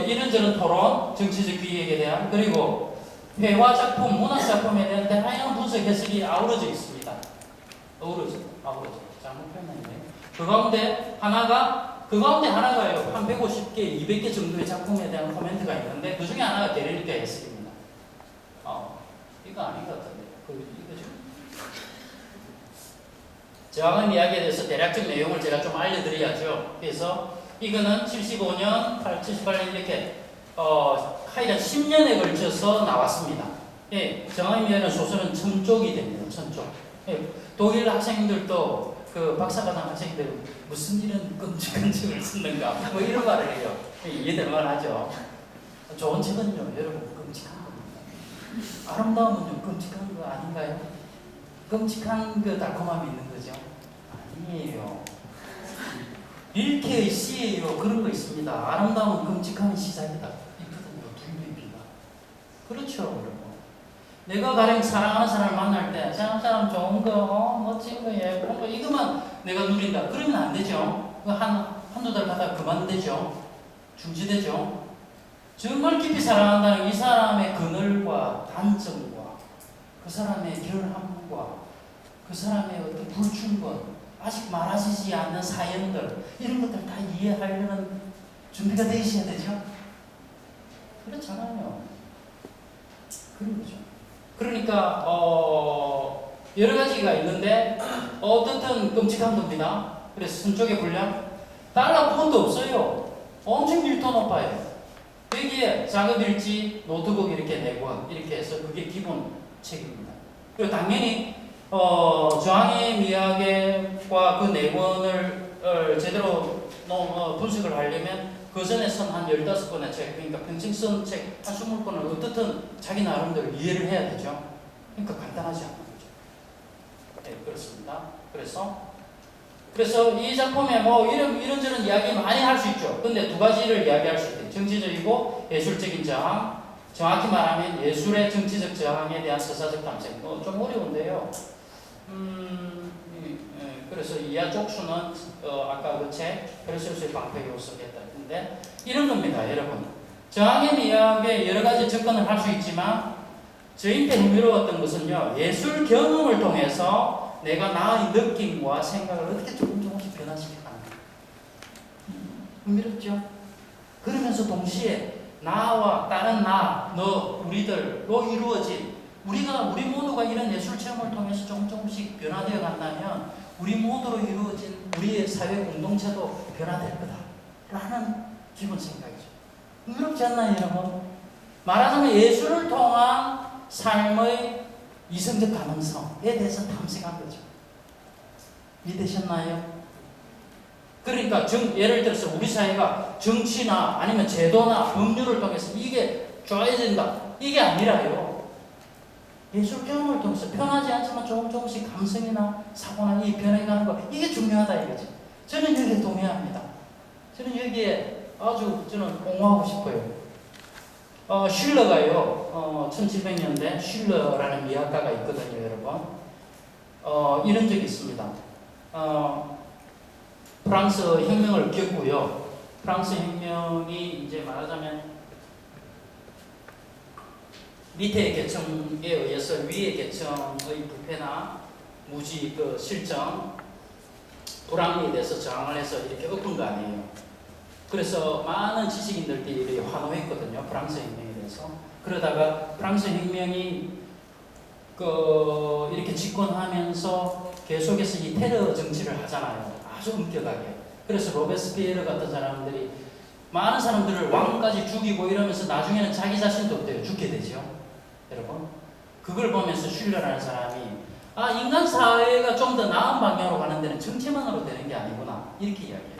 이런저런 토론, 정치적 기획에 대한 그리고 회화 작품, 문학 작품에 대한 다양한 분석 해석이 아우러져 있습니다. 아우러져. 잘못 표현했네요. 그 가운데 하나가요 한 150개, 200개 정도의 작품에 대한 코멘트가 있는데 그 중에 하나가 게르니카 해석입니다. 이거 아닌 것 같은데. 이거죠. 저항은 이야기에 대해서 대략적 내용을 제가 좀 알려드려야죠. 그래서 이거는 75년, 78년 이렇게 하여간 10년에 걸쳐서 나왔습니다. 예, 저항이라는 소설은 1000쪽이 됩니다. 1000쪽. 예, 독일 학생들도 그 박사과정 학생들 무슨 이런 끔찍한 책을 쓰는가 뭐 이런 말을 해요. 이해될 만하죠. 좋은 책은요 여러분 끔찍한 겁니다. 아름다움은요 끔찍한 거 아닌가요? 끔찍한 그 달콤함이 있는 거죠. 아니에요. 릴케의 시예요. 그런 거 있습니다. 아름다움은 끔찍한 시작이다. 있거든요. 둘리비가. 그렇죠, 여러분. 내가 가령 사랑하는 사람을 만날 때, 사람 좋은 거, 멋진 거, 예쁜 거, 이것만 내가 누린다. 그러면 안 되죠. 한두 달 가다가 그만되죠. 중지되죠. 정말 깊이 사랑한다는 이 사람의 그늘과 단점과 그 사람의 결함과 그 사람의 어떤 불충분, 아직 말하시지 않는 사연들 이런 것들 다 이해하려는 준비가 되어 있어야 되죠. 그렇잖아요. 그런 거죠. 그러니까 여러 가지가 있는데 어떻든 끔찍한 겁니다. 그래서 순쪽의 분량 달러 9원도 없어요. 엄청 밀도 높아요. 여기에 작업일지 노트북 이렇게 4권 이렇게 해서 그게 기본 책입니다. 그리고 당연히 저항의 미학과 그 4권을 제대로 분석을 하려면 그 전에 쓴 한 15권의 책, 그러니까 평생 쓴 책 한 20권을 어떻든 자기 나름대로 이해를 해야 되죠. 그러니까 간단하지 않은 거죠. 네, 그렇습니다. 그래서 이 작품에 뭐 이런저런 이야기 많이 할 수 있죠. 근데 두 가지를 이야기할 수 있대요. 정치적이고 예술적인 저항, 정확히 말하면 예술의 정치적 저항에 대한 서사적 탐색. 좀 어려운데요. 그래서 이하 쪽수는 아까 그 책 벨소스의 방패 요소겠다 했는데 이런 겁니다, 여러분. 저항의 미학에 여러 가지 접근을 할 수 있지만 저희한테 흥미로웠던 것은요, 예술 경험을 통해서 내가 나의 느낌과 생각을 어떻게 조금씩 변화시켜가는가. 흥미롭죠? 그러면서 동시에 나와 다른 나, 너, 우리들로 이루어진 우리 모두가 이런 예술 체험을 통해서 조금씩 변화되어 간다면 우리 모두로 이루어진 우리의 사회 공동체도 변화될 거다라는 기본 생각이죠. 흥미롭지 않나요, 여러분? 말하자면 예술을 통한 삶의 이성적 가능성에 대해서 탐색한 거죠. 이해되셨나요? 그러니까 예를 들어서 우리 사회가 정치나 아니면 제도나 법률을 통해서 이게 좋아진다. 이게 아니라요. 예술 경험을 통해서 편하지 않지만 조금씩 감성이나 사고나 이 변해가는 거 이게 중요하다 이거죠. 저는 여기에 동의합니다. 저는 여기에 저는 옹호하고 싶어요. 슐러가요. 1700년대 슐러라는 미학가가 있거든요, 여러분. 이런 적이 있습니다. 프랑스 혁명을 겪고요. 프랑스 혁명이 이제 말하자면 밑의 계층에 의해서 위의 계층의 부패나 무지 실정, 불합리에 대해서 저항을 해서 이렇게 엎은 거 아니에요. 그래서 많은 지식인들끼리 환호했거든요. 프랑스 혁명에 대해서. 그러다가 프랑스 혁명이 이렇게 집권하면서 계속해서 이 테러 정치를 하잖아요. 아주 엄격하게. 그래서 로베스피에르 같은 사람들이 많은 사람들을 왕까지 죽이고 이러면서 나중에는 자기 자신도 어때요? 죽게 되죠. 여러분. 그걸 보면서 슐러라는 사람이 인간 사회가 좀 더 나은 방향으로 가는 데는 정치만으로 되는 게 아니구나. 이렇게 이야기해요.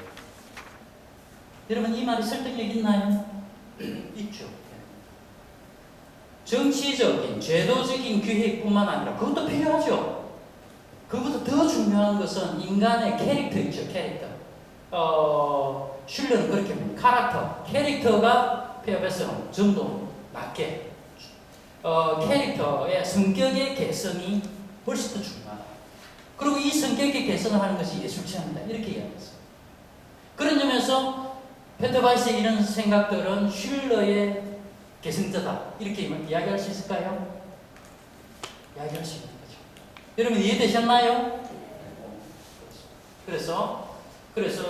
여러분 이 말이 설득력 있나요? 있죠. 정치적인, 제도적인 기획뿐만 아니라 그것도 필요하죠. 그것보다 더 중요한 것은 인간의 캐릭터 있죠. 캐릭터. 슐러는 그렇게 봅니다. 캐릭터가 페어베스는 좀 더 낮게 캐릭터의 성격의 개성이 훨씬 더 중요하다. 그리고 이 성격의 개성을 하는 것이 예술체험이다. 이렇게 이야기했어요. 그런 점에서 페터바이스의 이런 생각들은 슐러의 개성자다. 이렇게 이야기할 수 있을까요? 이야기할 수 있는 거죠. 여러분 이해되셨나요? 그래서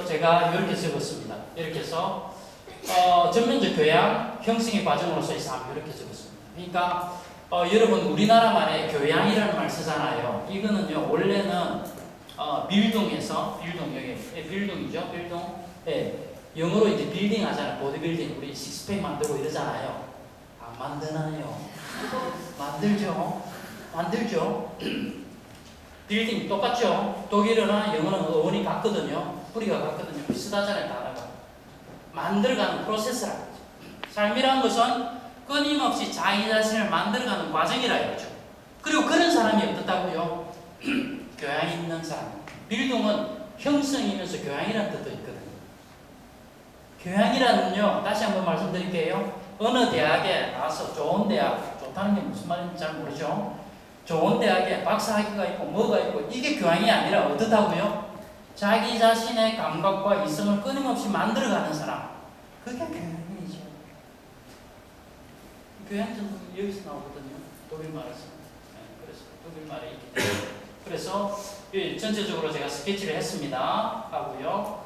제가 이렇게 적었습니다. 이렇게 해서 전면적 교양 형성의 과정으로서의 삶 이렇게 적었습니다. 그러니까 여러분 우리나라만의 교양이라는 말 쓰잖아요. 이거는요 원래는 빌동에서 빌동이죠. 빌동. 네, 영어로 이제 빌딩 하잖아요. 보디빌딩 우리 식스팩 만들고 이러잖아요. 안 만드나요? 만들죠. 빌딩 똑같죠. 독일어나 영어는 어원이 같거든요. 뿌리가 같거든요. 비슷하잖아요. 단어가. 만들어가는 프로세스라고 하죠. 삶이라는 것은 끊임없이 자기 자신을 만들어가는 과정이라 이거죠. 그리고 그런 사람이 어떻다고요? 교양이 있는 사람. 빌동은 형성이면서 교양이라는 뜻도 있거든요. 교양이라는요, 다시 한번 말씀드릴게요. 어느 대학에 나와서 좋은 대학, 좋다는 게 무슨 말인지 잘 모르죠? 좋은 대학에 박사학위가 있고 뭐가 있고 이게 교양이 아니라 어떻다고요? 자기 자신의 감각과 이성을 끊임없이 만들어가는 사람. 그게 교양이죠. 교양전도 여기서 나오거든요. 독일 말에서. 그래서 독일 말에 있기 때문에. 그래서 전체적으로 제가 스케치를 했습니다. 하고요.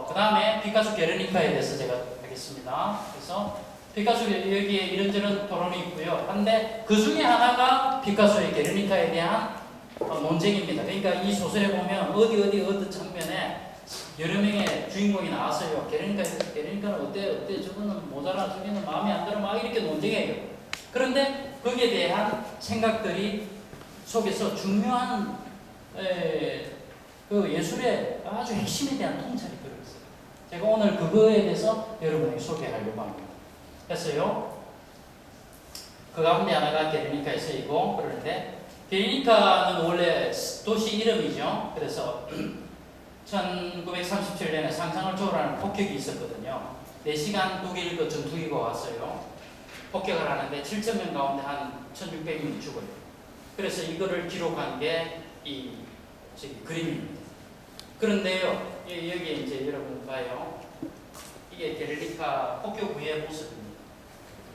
그 다음에 피카소 게르니카에 대해서 제가 하겠습니다. 그래서 피카소 여기에 이런저런 토론이 있고요. 한데 그 중에 하나가 피카소의 게르니카에 대한 논쟁입니다. 그러니까 이 소설에 보면 어디 장면에 여러 명의 주인공이 나왔어요. 게르니카는 어때? 저거는 모자라, 저기는 마음에 안 들어, 막 이렇게 논쟁해요. 그런데 거기에 대한 생각들이 속에서 중요한 그 예술의 아주 핵심에 대한 통찰이 들어있어요. 제가 오늘 그거에 대해서 여러분에게 소개하려고 합니다. 했어요. 그 가운데 하나가 게르니카의 쓰이고 그러는데 게르니카는 원래 도시 이름이죠. 그래서 1937년에 상상을 초월하는 폭격이 있었거든요. 4시간 독일 그 전투기가 왔어요. 폭격을 하는데 7,000명 가운데 한 1,600명이 죽어요. 그래서 이거를 기록한 게 이 그림입니다. 그런데요, 여기에 이제 여러분 봐요. 이게 게르니카 폭격 후의 모습입니다.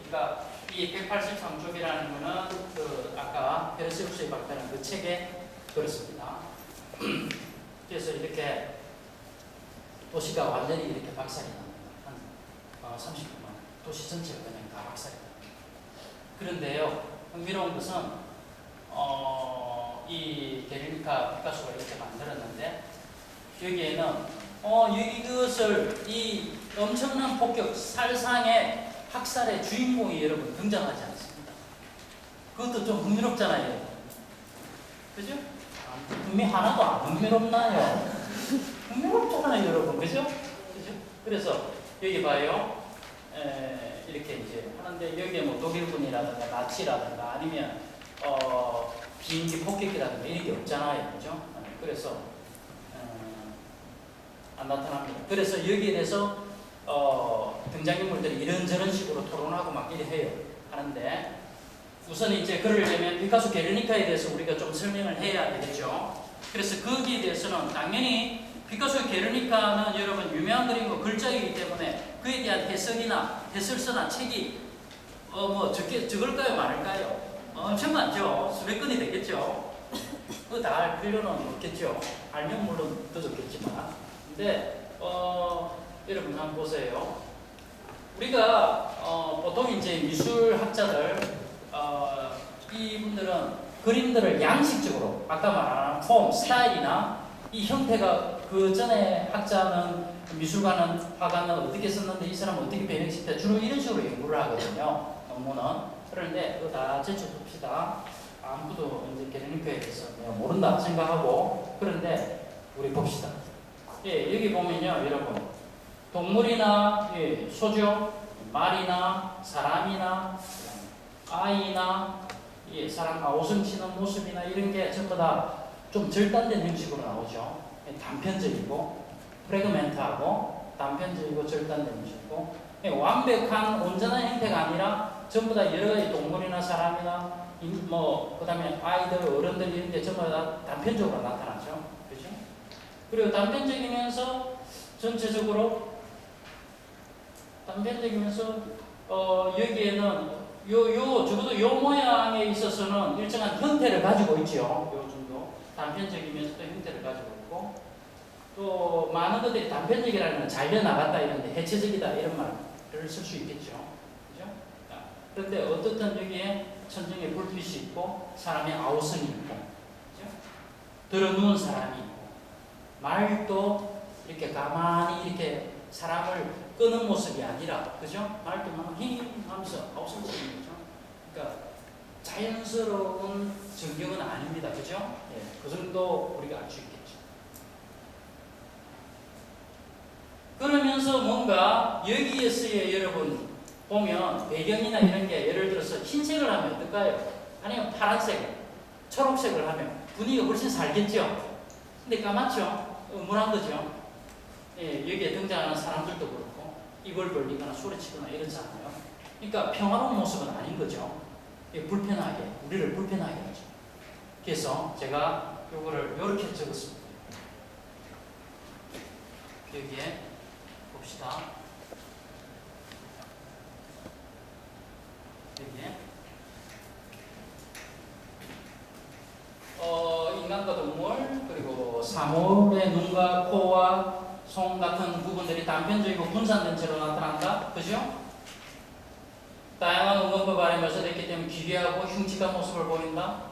그러니까 이 183쪽이라는 거는 그 아까 페르세우스의 발표한 그 책에 그렇습니다. 그래서 이렇게 도시가 완전히 이렇게 박살이 납니다. 한 30분만 도시 전체가 그냥 다 박살이 납니다. 그런데요, 흥미로운 것은 이 게르니카 피카소가 이렇게 만들었는데 여기에는 이것을 이 엄청난 폭격 살상의 학살의 주인공이 여러분 등장하지 않습니다. 그것도 좀 흥미롭잖아요. 그죠? 하나도 안 흥미롭나요? 흥미롭잖아요, 여러분. 그죠? 그죠? 그래서 여기 봐요. 이렇게 이제 하는데 여기에 뭐 독일군이라든가 나치라든가 아니면 비행기 폭격이라든가 이런 게 없잖아요. 그죠? 그래서 안 나타납니다. 그래서 여기에 대해서 등장인물들이 이런저런 식으로 토론하고 막 이래 해요. 하는데 우선 이제 그러려면 피카소 게르니카에 대해서 우리가 좀 설명을 해야 되겠죠. 그래서 거기에 대해서는 당연히 피카소 게르니카는 여러분 유명한 그림과 글자이기 때문에 그에 대한 해석이나 해설서나 책이 뭐 적을까요 많을까요? 엄청 많죠. 수백 건이 되겠죠. 그거 다 알 필요는 없겠죠. 알면 물론 더 좋겠지만. 근데 여러분 한번 보세요. 우리가 보통 이제 미술학자들 이분들은 그림들을 양식적으로 아까 말한 폼, 스타일이나 이 형태가 그 전에 학자는 미술가는 화가는 어떻게 썼는데 이 사람은 어떻게 변형시켰다 주로 이런 식으로 연구를 하거든요. 논문은. 그런데 그거 다 제쳐둡시다. 아무도 이제 게르니카에 대해서 모른다 생각하고. 그런데 우리 봅시다. 예, 여기 보면요, 여러분 동물이나 소죠, 말이나 사람이나 아이나 사람 아우성 치는 모습이나 이런 게 전부 다 좀 절단된 형식으로 나오죠. 단편적이고 프래그멘트하고 단편적이고 절단된 형식이고 완벽한 온전한 형태가 아니라 전부 다 여러 가지 동물이나 사람이나 뭐 그다음에 아이들, 어른들 이런 게 전부 다 단편적으로 나타나죠. 그렇죠? 그리고 단편적이면서 전체적으로 단편적이면서 여기에는 적어도 요 모양에 있어서는 일정한 형태를 가지고 있죠. 요 정도 단편적이면서도 형태를 가지고 있고 또 많은 것들이 단편적이라는 건 잘려나갔다 이런데 해체적이다 이런 말을 쓸 수 있겠죠. 그죠? 그런데 어떻든 여기에 천정에 불빛이 있고 사람의 아우성이 있고 그죠? 들어누운 사람이 있고 말도 이렇게 가만히 이렇게 사람을 끄는 모습이 아니라, 그죠? 말도 막 힘 하면서 아우성치는 거죠. 그러니까 자연스러운 전경은 아닙니다. 그죠? 예, 그 정도 우리가 알 수 있겠죠. 그러면서 뭔가 여기에서의 여러분 보면 배경이나 이런 게 예를 들어서 흰색을 하면 어떨까요? 아니면 파란색, 초록색을 하면 분위기가 훨씬 살겠죠? 근데 까맣죠? 음울한 거죠? 예, 여기에 등장하는 사람들도 그렇고 입을 벌리거나 소리치거나 이러잖아요. 그러니까 평화로운 모습은 아닌 거죠. 예, 불편하게, 우리를 불편하게 하죠. 그래서 제가 이거를 이렇게 적었습니다. 여기에 봅시다. 여기에 인간과 동물 그리고 사물의 눈과 코와 손 같은 부분들이 단편적이고 분산된 채로 나타난다. 그죠? 다양한 응원법 아래 묘사됐기 때문에 기괴하고 흉측한 모습을 보인다.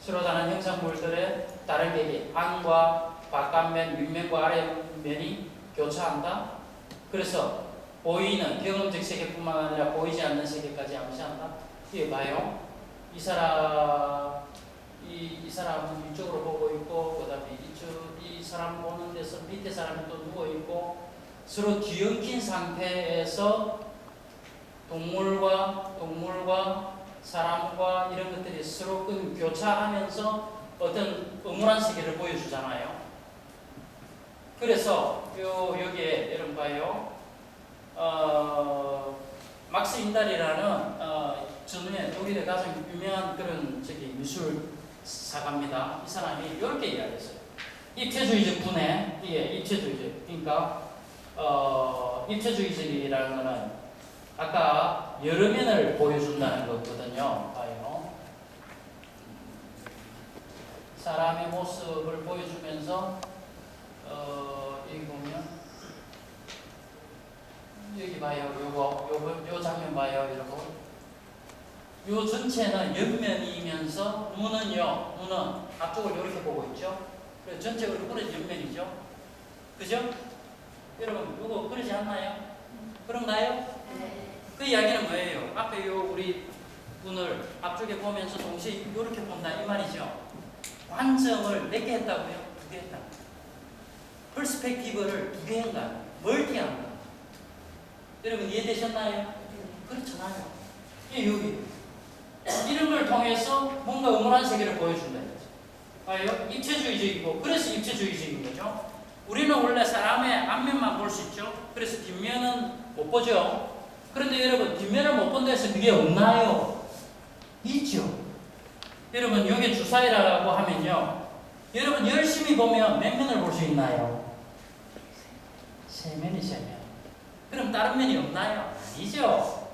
서로 다른 형상물들의 다르게 안과 바깥면, 윗면과 아래면이 교차한다. 그래서 보이는 경험적 세계뿐만 아니라 보이지 않는 세계까지 암시한다. 이게 봐요. 이 사람은 이쪽으로 보고 있고, 그 다음에 이 사람 보는 데서 밑에 사람이 또 누워 있고, 서로 뒤엉킨 상태에서 동물과 사람과 이런 것들이 서로 교차하면서 어떤 음울한 세계를 보여주잖아요. 그래서 여기에 여러분 봐요. 막스 인달이라는 전후에 독일의 가장 유명한 그런 미술사가입니다. 이 사람이 이렇게 이야기했어요. 입체주의적 분해, 입체주의적. 그러니까 입체주의적이라는 것은 아까 여러 면을 보여준다는 거거든요. 봐요. 사람의 모습을 보여주면서 여기 보면 여기 봐요. 요 장면 봐요. 이러고 요 전체는 옆면이면서 눈은 앞쪽을 이렇게 보고 있죠. 그래서 전체 얼굴은 옆면이죠. 그죠? 여러분 이거 그러지 않나요? 그런가요? 그 이야기는 뭐예요? 앞에 요 우리 눈을 앞쪽에 보면서 동시에 이렇게 본다 이 말이죠. 관점을 몇 개 했다고요? 2개 했다. 퍼스펙티브를 2개 한다. 멀티한다. 여러분 이해되셨나요? 그렇잖아요. 여기 이런 걸 통해서 뭔가 음울한 세계를 보여준다. 봐요? 입체주의적이고 그래서 입체주의적인 거죠. 우리는 원래 사람의 앞면만 볼 수 있죠. 그래서 뒷면은 못 보죠. 그런데 여러분 뒷면을 못 본다 해서 그게 없나요? 있죠. 여러분 여기 주사위라고 하면요. 여러분 열심히 보면 몇 면을 볼 수 있나요? 3면이 3면. 그럼 다른 면이 없나요? 아니죠.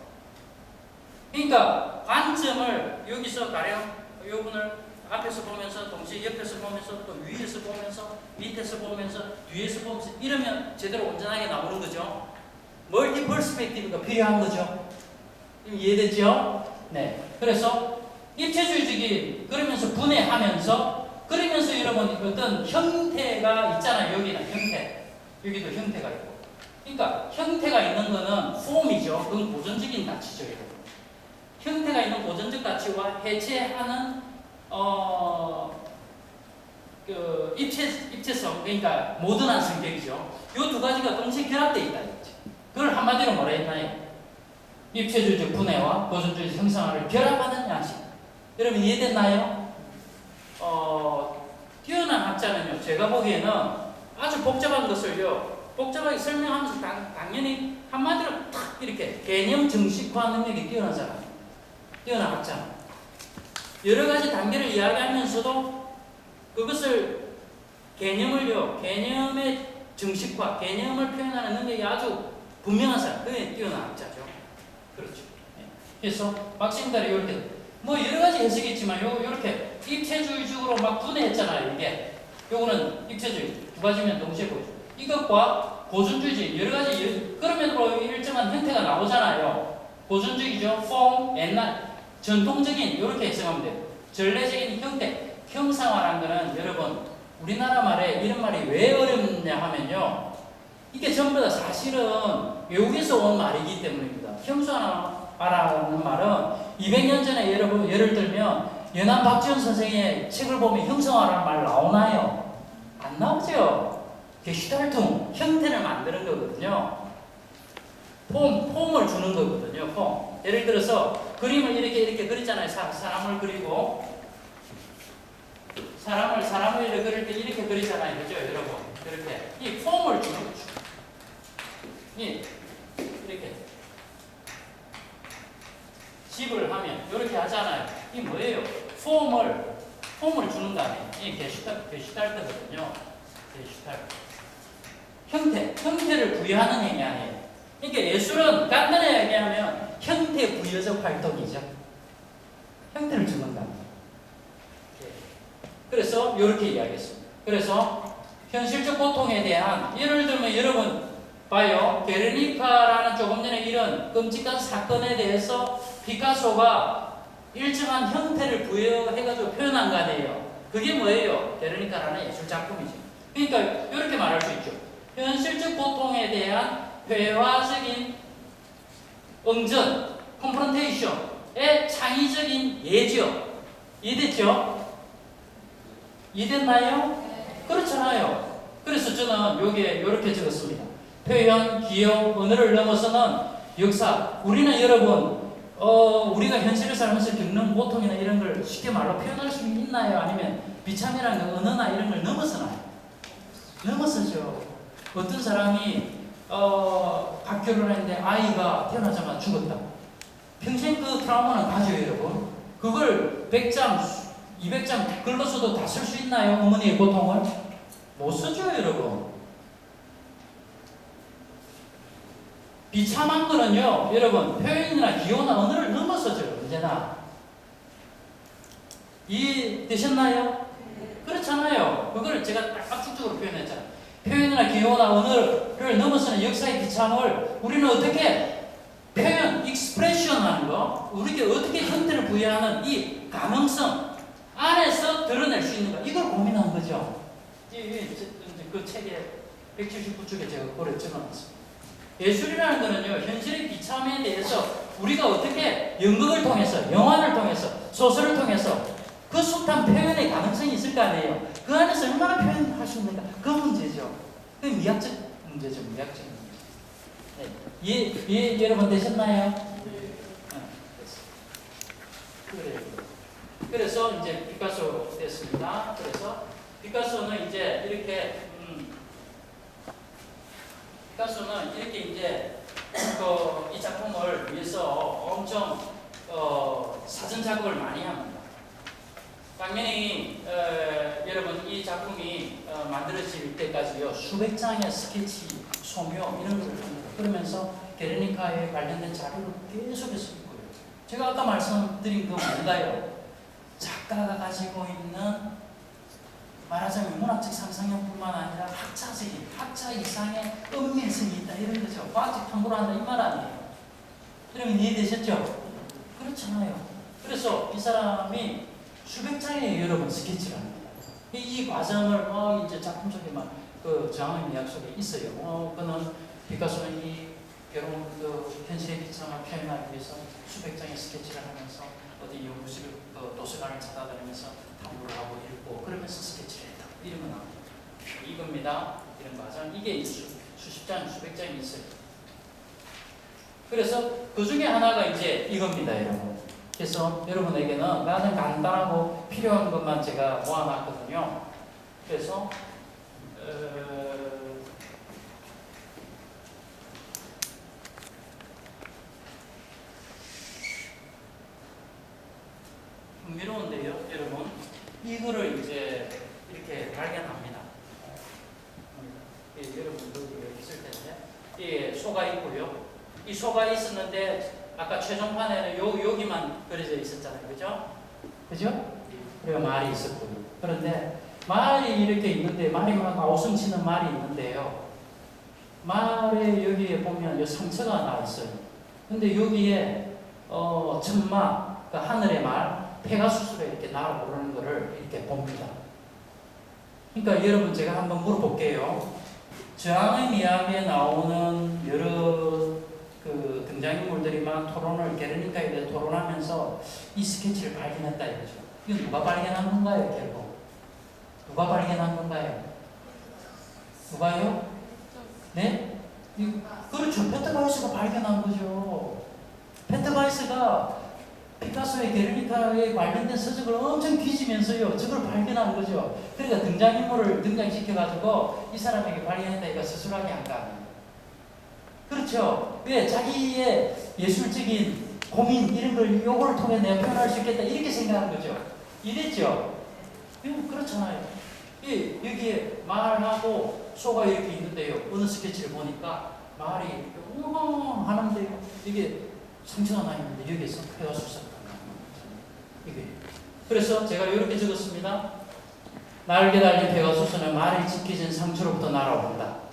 그러니까 관점을 여기서 가령 요분을 앞에서 보면서 동시에 옆에서 보면서 또 위에서 보면서 밑에서 보면서 뒤에서 보면서 이러면 제대로 온전하게 나오는 거죠. 멀티 퍼스펙티브가 필요한 거죠. 이해됐죠? 네. 그래서 입체주의적인 그러면서 분해하면서 그러면서 여러분 어떤 형태가 있잖아요. 여기는 형태. 여기도 형태가 있고. 그러니까 형태가 있는 거는 폼이죠. 그건 고전적인 가치죠. 여러분. 형태가 있는 고전적 가치와 해체하는 그 입체성, 그러니까 모던한 성격이죠. 이 두 가지가 동시에 결합되어 있다. 그걸 한마디로 뭐라 했나요? 입체주의적 분해와 고전주의적 형상화를 결합하는 양식. 여러분 이해됐나요? 뛰어난 학자는요, 제가 보기에는 아주 복잡한 것을요, 복잡하게 설명하면서 당연히 한마디로 탁 이렇게 개념 정식화 능력이 뛰어나잖아요. 뛰어난 학자는. 여러 가지 단계를 이야기하면서도 그것을 개념의 정식화, 개념을 표현하는 능력이 아주 분명한 사람, 그게 뛰어난 학자죠. 그렇죠. 그래서 박싱달이 이렇게 뭐 여러 가지 해석이 있지만 요렇게 입체주의적으로 막 분해했잖아요. 이게 요거는 입체주의 두 가지면 동시에 보여줘. 이것과 고전주의적 여러 가지 그러면 일정한 형태가 나오잖아요. 고전주의죠. 폼, 옛날 전통적인 이렇게 해석하면 돼요. 전례적인 형태, 형상화라는 거는 여러분 우리나라 말에 이런 말이 왜 어렵냐 하면요. 이게 전부 다 사실은 외국에서 온 말이기 때문입니다. 형상화라는 말은 200년 전에 여러분 예를 들면 연안 박지원 선생의 책을 보면 형상화라는 말 나오나요? 안 나오죠. 게슈탈퉁, 형태를 만드는 거거든요. 폼을 주는 거거든요. 폼. 예를 들어서 그림을 이렇게 그리잖아요. 사람을 그리고 사람을 그릴 때 이렇게 그리잖아요. 그죠, 여러분? 이렇게 이 폼을 주는 거죠. 이렇게 집을 하면 이렇게 하잖아요. 이 뭐예요? 폼을 주는 거 아니에요. 이 게슈탈트거든요. 게슈탈트. 형태를 부여하는 행위 아니에요. 그러니까 예술은 간단히 얘기하면 형태 부여적 활동이죠. 형태를 주는 거. 그래서 이렇게 이야기했습니다. 그래서 현실적 고통에 대한 예를 들면 여러분 봐요. 게르니카라는 조금 전에 이런 끔찍한 사건에 대해서 피카소가 일정한 형태를 부여해가지고 표현한 거 아니에요. 그게 뭐예요? 게르니카라는 예술 작품이죠. 그러니까 이렇게 말할 수 있죠. 현실적 고통에 대한 회화적인 응전, 컴프런테이션의 창의적인 예죠. 이해됐죠? 이해됐나요? 네. 그렇잖아요. 그래서 저는 여기에 이렇게 적었습니다. 표현, 기억, 언어를 넘어서는 역사. 우리는 여러분, 우리가 현실을 살면서 겪는 고통이나 이런 걸 쉽게 말로 표현할 수 있나요? 아니면 비참이라는 언어나 이런 걸 넘어서나요? 넘어서죠. 어떤 사람이 학교를 했는데 아이가 태어나자마자 죽었다. 평생 그 트라우마는 가져요, 여러분. 그걸 100장, 200장 글로 써도 다 쓸 수 있나요? 어머니의 고통을? 못 쓰죠, 여러분. 비참한 거는요, 여러분, 표현이나 기호나 언어를 넘어서죠, 언제나. 이해되셨나요? 그렇잖아요. 그거를 제가 딱 압축적으로 표현했잖아요. 표현이나 기호나 언어를 넘어서는 역사의 기참을 우리는 어떻게 표현, 익스프레션 하는 거, 우리에게 어떻게 형태를 부여하는 이 가능성 안에서 드러낼 수 있는가, 이걸 고민한 거죠. 그 책에 179쪽에 제가 그걸 적어놨습니다. 예술이라는 거는요, 현실의 비참에 대해서 우리가 어떻게 연극을 통해서, 영화를 통해서, 소설을 통해서 그 숱한 표현의 가능성이 있을 거 아니에요. 그 안에서 얼마나 표현할 수 있는가, 그 문제죠. 그 미학적 문제죠, 미학적 문제. 네. 여러분 되셨나요? 네. 그래요. 그래서 이제 피카소 됐습니다. 그래서 피카소는 이제 이렇게 피카소는 이렇게 이제 이 작품을 위해서 엄청 사전 작업을 많이 합니다. 당연히 여러분 이 작품이 만들어질 때까지요 수백 장의 스케치, 소묘 이런 것을 합니다. 그러면서 게르니카에 관련된 자료를 계속해서 읽고요. 제가 아까 말씀드린 그 뭔가요? 작가가 가지고 있는 말하자면 문학적 상상력뿐만 아니라 학자 이상의 은밀성이 있다 이런 거죠. 과학적 탐구를 한다 이 말 아니에요. 여러분 이해되셨죠? 그렇잖아요. 그래서 이 사람이 수백 장의 여러분 스케치를 합니다. 이 과정을 이제 작품 속에만 그 장의 미학 속에 있어요. 그는 피카소는 이 괴로운 그 현실의 비참을 표현하기 위해서 수백 장의 스케치를 하면서 어디 연구실 도서관을 찾아다니면서 탐구를 하고 읽고 그러면서 스케치를 했다. 이런 건 나옵니다. 이겁니다. 이런 과정. 이게 수십 장, 수백 장이 있어요. 그래서 그 중에 하나가 이제 이겁니다, 여러분. 그래서 여러분에게는 가장 간단하고 필요한 것만 제가 모아놨거든요. 그래서 흥미로운데요, 여러분. 이거를 이제 이렇게 발견합니다. 여러분도 여기 있을 텐데, 소가 있고요. 이 소가 있었는데 아까 최종판에는 여기만 그려져 있었잖아요, 그죠? 그죠? 그리고 말이 있었고요. 그런데 말이 이렇게 있는데 말이 막 아우성치는 말이 있는데요. 말에 여기에 보면 이 상처가 나 있어요. 근데 여기에 천마, 그러니까 하늘의 말, 페가수스로 이렇게 날아오르는 것을 이렇게 봅니다. 그러니까 여러분 제가 한번 물어볼게요. 저항의 미학에 나오는 여러 그 등장인물들이만 토론을 게르니카에 대해 토론하면서 이 스케치를 발견했다 이거죠. 이건 누가 발견한 건가요, 결국? 누가 발견한 건가요? 누가요? 네? 그렇죠. 페트바이스가 발견한 거죠. 페트바이스가 피카소의 게르니카에 관련된 서적을 엄청 뒤지면서요, 저걸 발견한 거죠. 그러니까 등장인물을 등장시켜가지고 이 사람에게 발견했다 이거 스스로하게 한 거 아니에요. 그렇죠. 왜? 자기의 예술적인 고민 이런 걸 요거를 통해 내가 표현할 수 있겠다 이렇게 생각한 거죠. 이랬죠. 그렇잖아요. 여기에 말하고 소가 이렇게 있는데요. 어느 스케치를 보니까 말이 우엉 하는데요. 이게 상처가 나 있는데 여기에서 페가수스가 이게. 그래서 제가 이렇게 적었습니다. 날개 달린 페가수스는 말이 찢겨진 상처로부터 날아온다.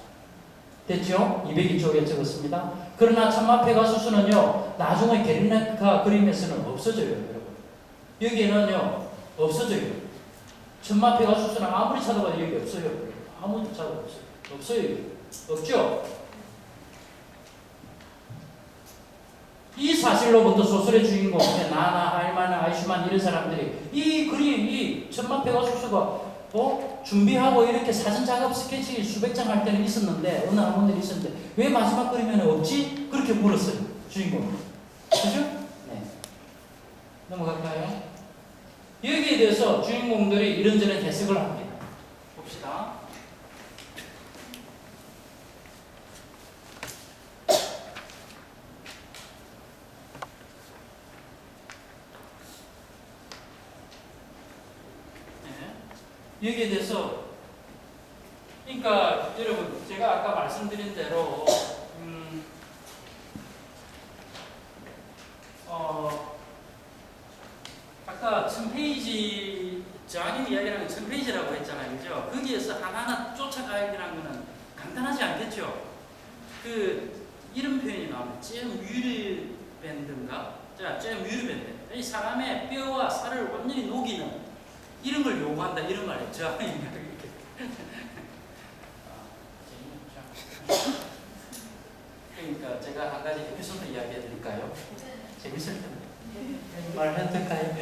됐죠? 202쪽에 적었습니다. 그러나 천마 페가수스는요, 나중에 게르니카 그림에서는 없어져요, 여러분. 여기에는요, 없어져요. 천마 페가수스는 아무리 찾아봐도 여기 없어요. 아무도 찾아도 없어요. 없죠? 이 사실로부터 소설의 주인공, 나나, 알마나, 아이슈만 이런 사람들이 이 그림, 이 천마 페가수스가 준비하고 이렇게 사진 작업 스케치 수백 장 할 때는 있었는데 어느 학원들이 있었는데 왜 마지막 그림에는 없지? 그렇게 물었어요, 주인공. 그죠? 네. 넘어갈까요? 여기에 대해서 주인공들이 이런저런 해석을 합니다. 봅시다. 여기에 대해서 그러니까 여러분 제가 아까 말씀드린 대로 아까 1000페이지 저하님 이야기라는 1000페이지라고 했잖아요. 거기에서 하나하나 쫓아가기라는 거는 간단하지 않겠죠. 이런 표현이 나오면 잼뮤르밴드인가? 자, 잼뮤르밴드. 이 사람의 뼈와 살을 완전히 녹이는 이런 걸 요구한다 이런 말이에요. 저 그러니까 제가 한 가지 에피소드 이야기해 드릴까요? 재밌을 텐데. 말해도 될까요?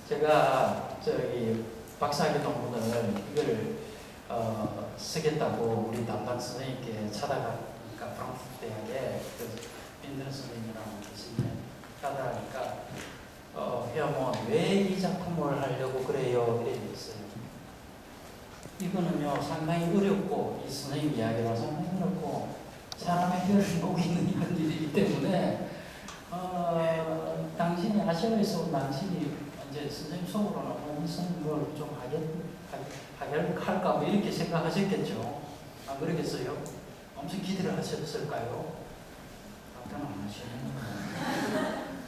제가 박사학위 논문을 이걸 쓰겠다고 우리 담당 선생님께 찾아가니까 프랑크푸르트 대학에 빈든 선생님이랑 교수님 찾아가니까 회원은 왜 이 작품을 하려고 그래요? 이래 있어요. 이거는요 상당히 어렵고 이 선생님 이야기가 상당히 어렵고 사람의 뼈를 녹이는 이런 일이기 때문에 당신이 아시아에서 온 당신이 이제 선생님 속으로는 무슨 뭘 좀 할까 뭐 이렇게 생각하셨겠죠. 안 그러겠어요? 엄청 기대를 하셨을까요? 답변 안 하시는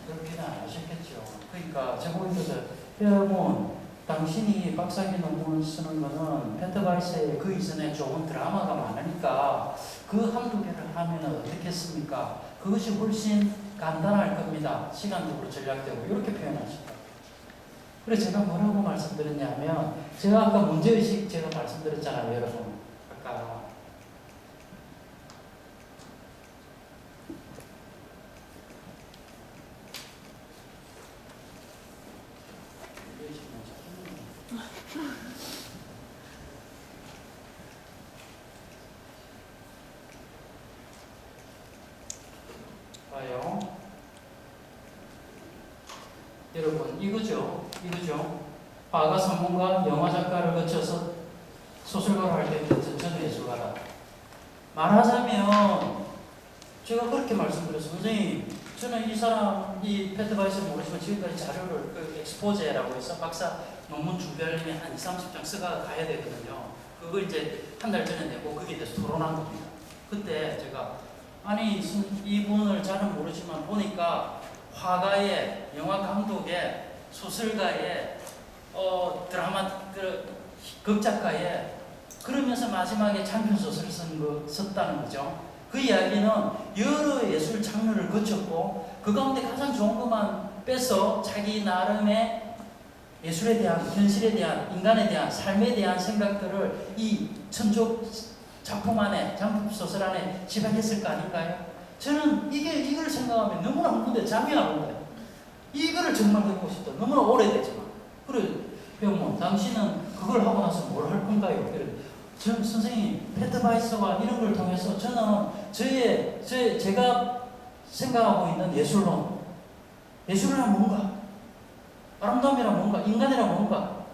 그렇게는 안 하셨겠죠. 그러니까 제가 보기에서 여러분 당신이 박사학위 논문을 쓰는 거는 페트바이스의 그 이전에 좋은 드라마가 많으니까 그 한두 개를 하면 어떻겠습니까? 그것이 훨씬 간단할 겁니다. 시간적으로 절약되고 이렇게 표현하시다. 그래서 제가 뭐라고 말씀드렸냐면 제가 아까 문제의식 제가 말씀드렸잖아요. 여러분 아까 봐요. 여러분 이거죠. 화가 전문가, 영화 작가를 거쳐서 소설가로 할 때 저는 예술가다. 말하자면 제가 그렇게 말씀드렸어요. 선생님, 저는 이 사람 이 페트바이스 모르지만 지금까지 자료를 엑스포제라고 해서 박사 논문 준비하려면 한 20-30장 써가 가야 되거든요. 그걸 이제 한 달 전에 내고 거기에 대해서 토론한 겁니다. 그때 제가 아니 이분을 잘은 모르지만 보니까 화가의, 영화 감독의, 소설가의, 드라마 극작가의 그러면서 마지막에 장편 소설을 썼다는 거죠. 그 이야기는 여러 예술 장르를 거쳤고 그 가운데 가장 좋은 것만 빼서 자기 나름의 예술에 대한, 현실에 대한, 인간에 대한, 삶에 대한 생각들을 이 천적 작품 안에, 장편 소설 안에 집약했을 거 아닌가요? 저는 이걸 생각하면 너무나 흥분돼 잠이 안 오는데 이거를 정말 해보고 싶다. 너무나 오래되지만. 그래, 병모, 당신은 그걸 하고 나서 뭘 할 건가요? 그래, 전 선생님, 페트바이스와 이런 걸 통해서 저는 제가 생각하고 있는 예술론, 예술이란 뭔가, 아름다움이란 뭔가, 인간이란 뭔가,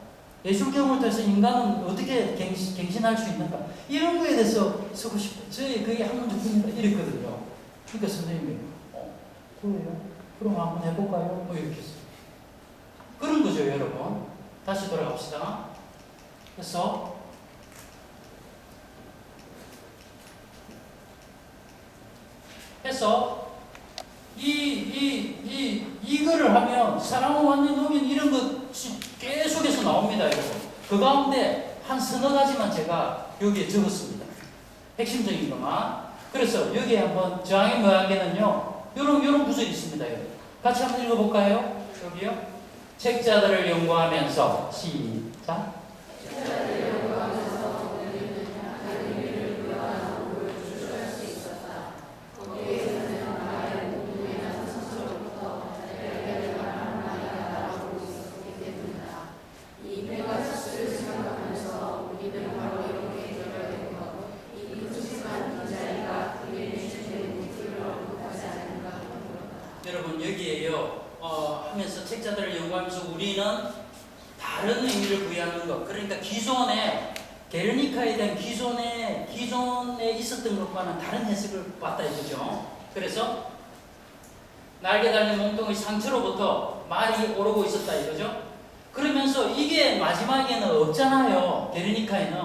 예술 경험을 통해서 인간은 어떻게 갱신할 수 있는가, 이런 거에 대해서 쓰고 싶다. 그게 한 문제입니다. 이랬거든요. 그러니까 선생님이 그래요? 그럼 한번 해볼까요? 뭐 이렇게 했어요. 그런 거죠, 여러분. 다시 돌아갑시다. 그래서 이거를 하면 사랑은 완전히 녹인 이런 것 계속해서 나옵니다, 여러분. 그 가운데 한 서너 가지만 제가 여기에 적었습니다. 핵심적인 것만. 그래서 여기에 한번 저항의 모양에는요, 요런 구절이 있습니다, 여러분. 같이 한번 읽어볼까요? 여기요. 책자들을 연구하면서 시작. 여러분 여기에요. 하면서 책자들을 연구하면서 우리는 다른 의미를 부여하는 것. 그러니까 기존의 게르니카에 대한 기존에 있었던 것과는 다른 해석을 받다 이거죠. 그래서 날개 달린 몸통의 상처로부터 말이 오르고 있었다 이거죠. 그러면서 이게 마지막에는 없잖아요. 게르니카에는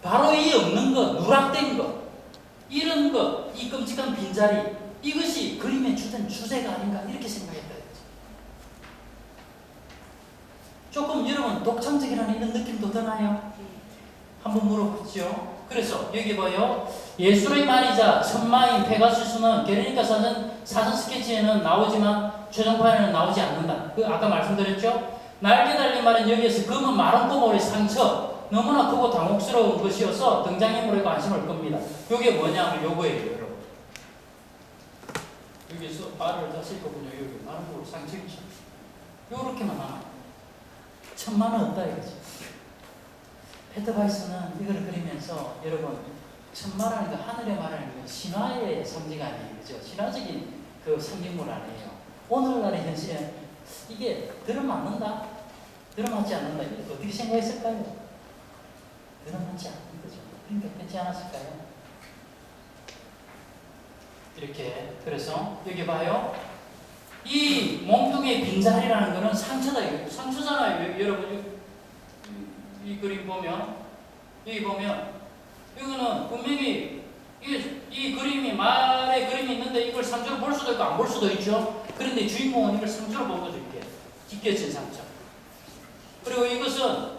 바로 이 없는 것, 누락된 것, 이런 것, 이 끔찍한 빈자리, 이것이 그림의 주제가 아닌가 이렇게 생각했다. 조금 여러분 독창적이라는 이런 느낌도 드나요? 한번 물어보죠. 그래서 여기 봐요. 예술의 말이자 천마인 페가수스는 게르니카 사전 스케치에는 나오지만 최종판에는 나오지 않는다. 그 아까 말씀드렸죠. 날개 달린 말은 여기에서 검은 마른 꼬물의 상처, 너무나 크고 당혹스러운 것이어서 등장인물에 관심을 끕니다. 이게 뭐냐면 요거예요, 여러분. 여기서 말을 다시 보군요. 여기 마른 꼬물 상처이죠. 요렇게만 나와. 천만은 없다 이거지. 페터바이스는 이걸 그리면서 여러분 천마라는 거 하늘의 말하는 건 신화의 상징 아니에요, 그죠? 신화적인 그 상징물 아니에요. 오늘날의 현실에 이게 들어맞는다, 들어맞지 않는다. 이거 어떻게 생각했을까요? 들어맞지 않는 거죠. 그러니까 그렇지 않았을까요? 이렇게 그래서 여기 봐요. 이 몸뚱이의 빈자리라는 거는 상처다. 상처잖아요, 여러분. 이 그림 보면 여기 보면 이거는 분명히 이 그림이 말의 그림이 있는데 이걸 상처로 볼 수도 있고 안 볼 수도 있죠. 그런데 주인공은 이걸 상처로 본 거죠. 이렇게 찢겨진 상처. 그리고 이것은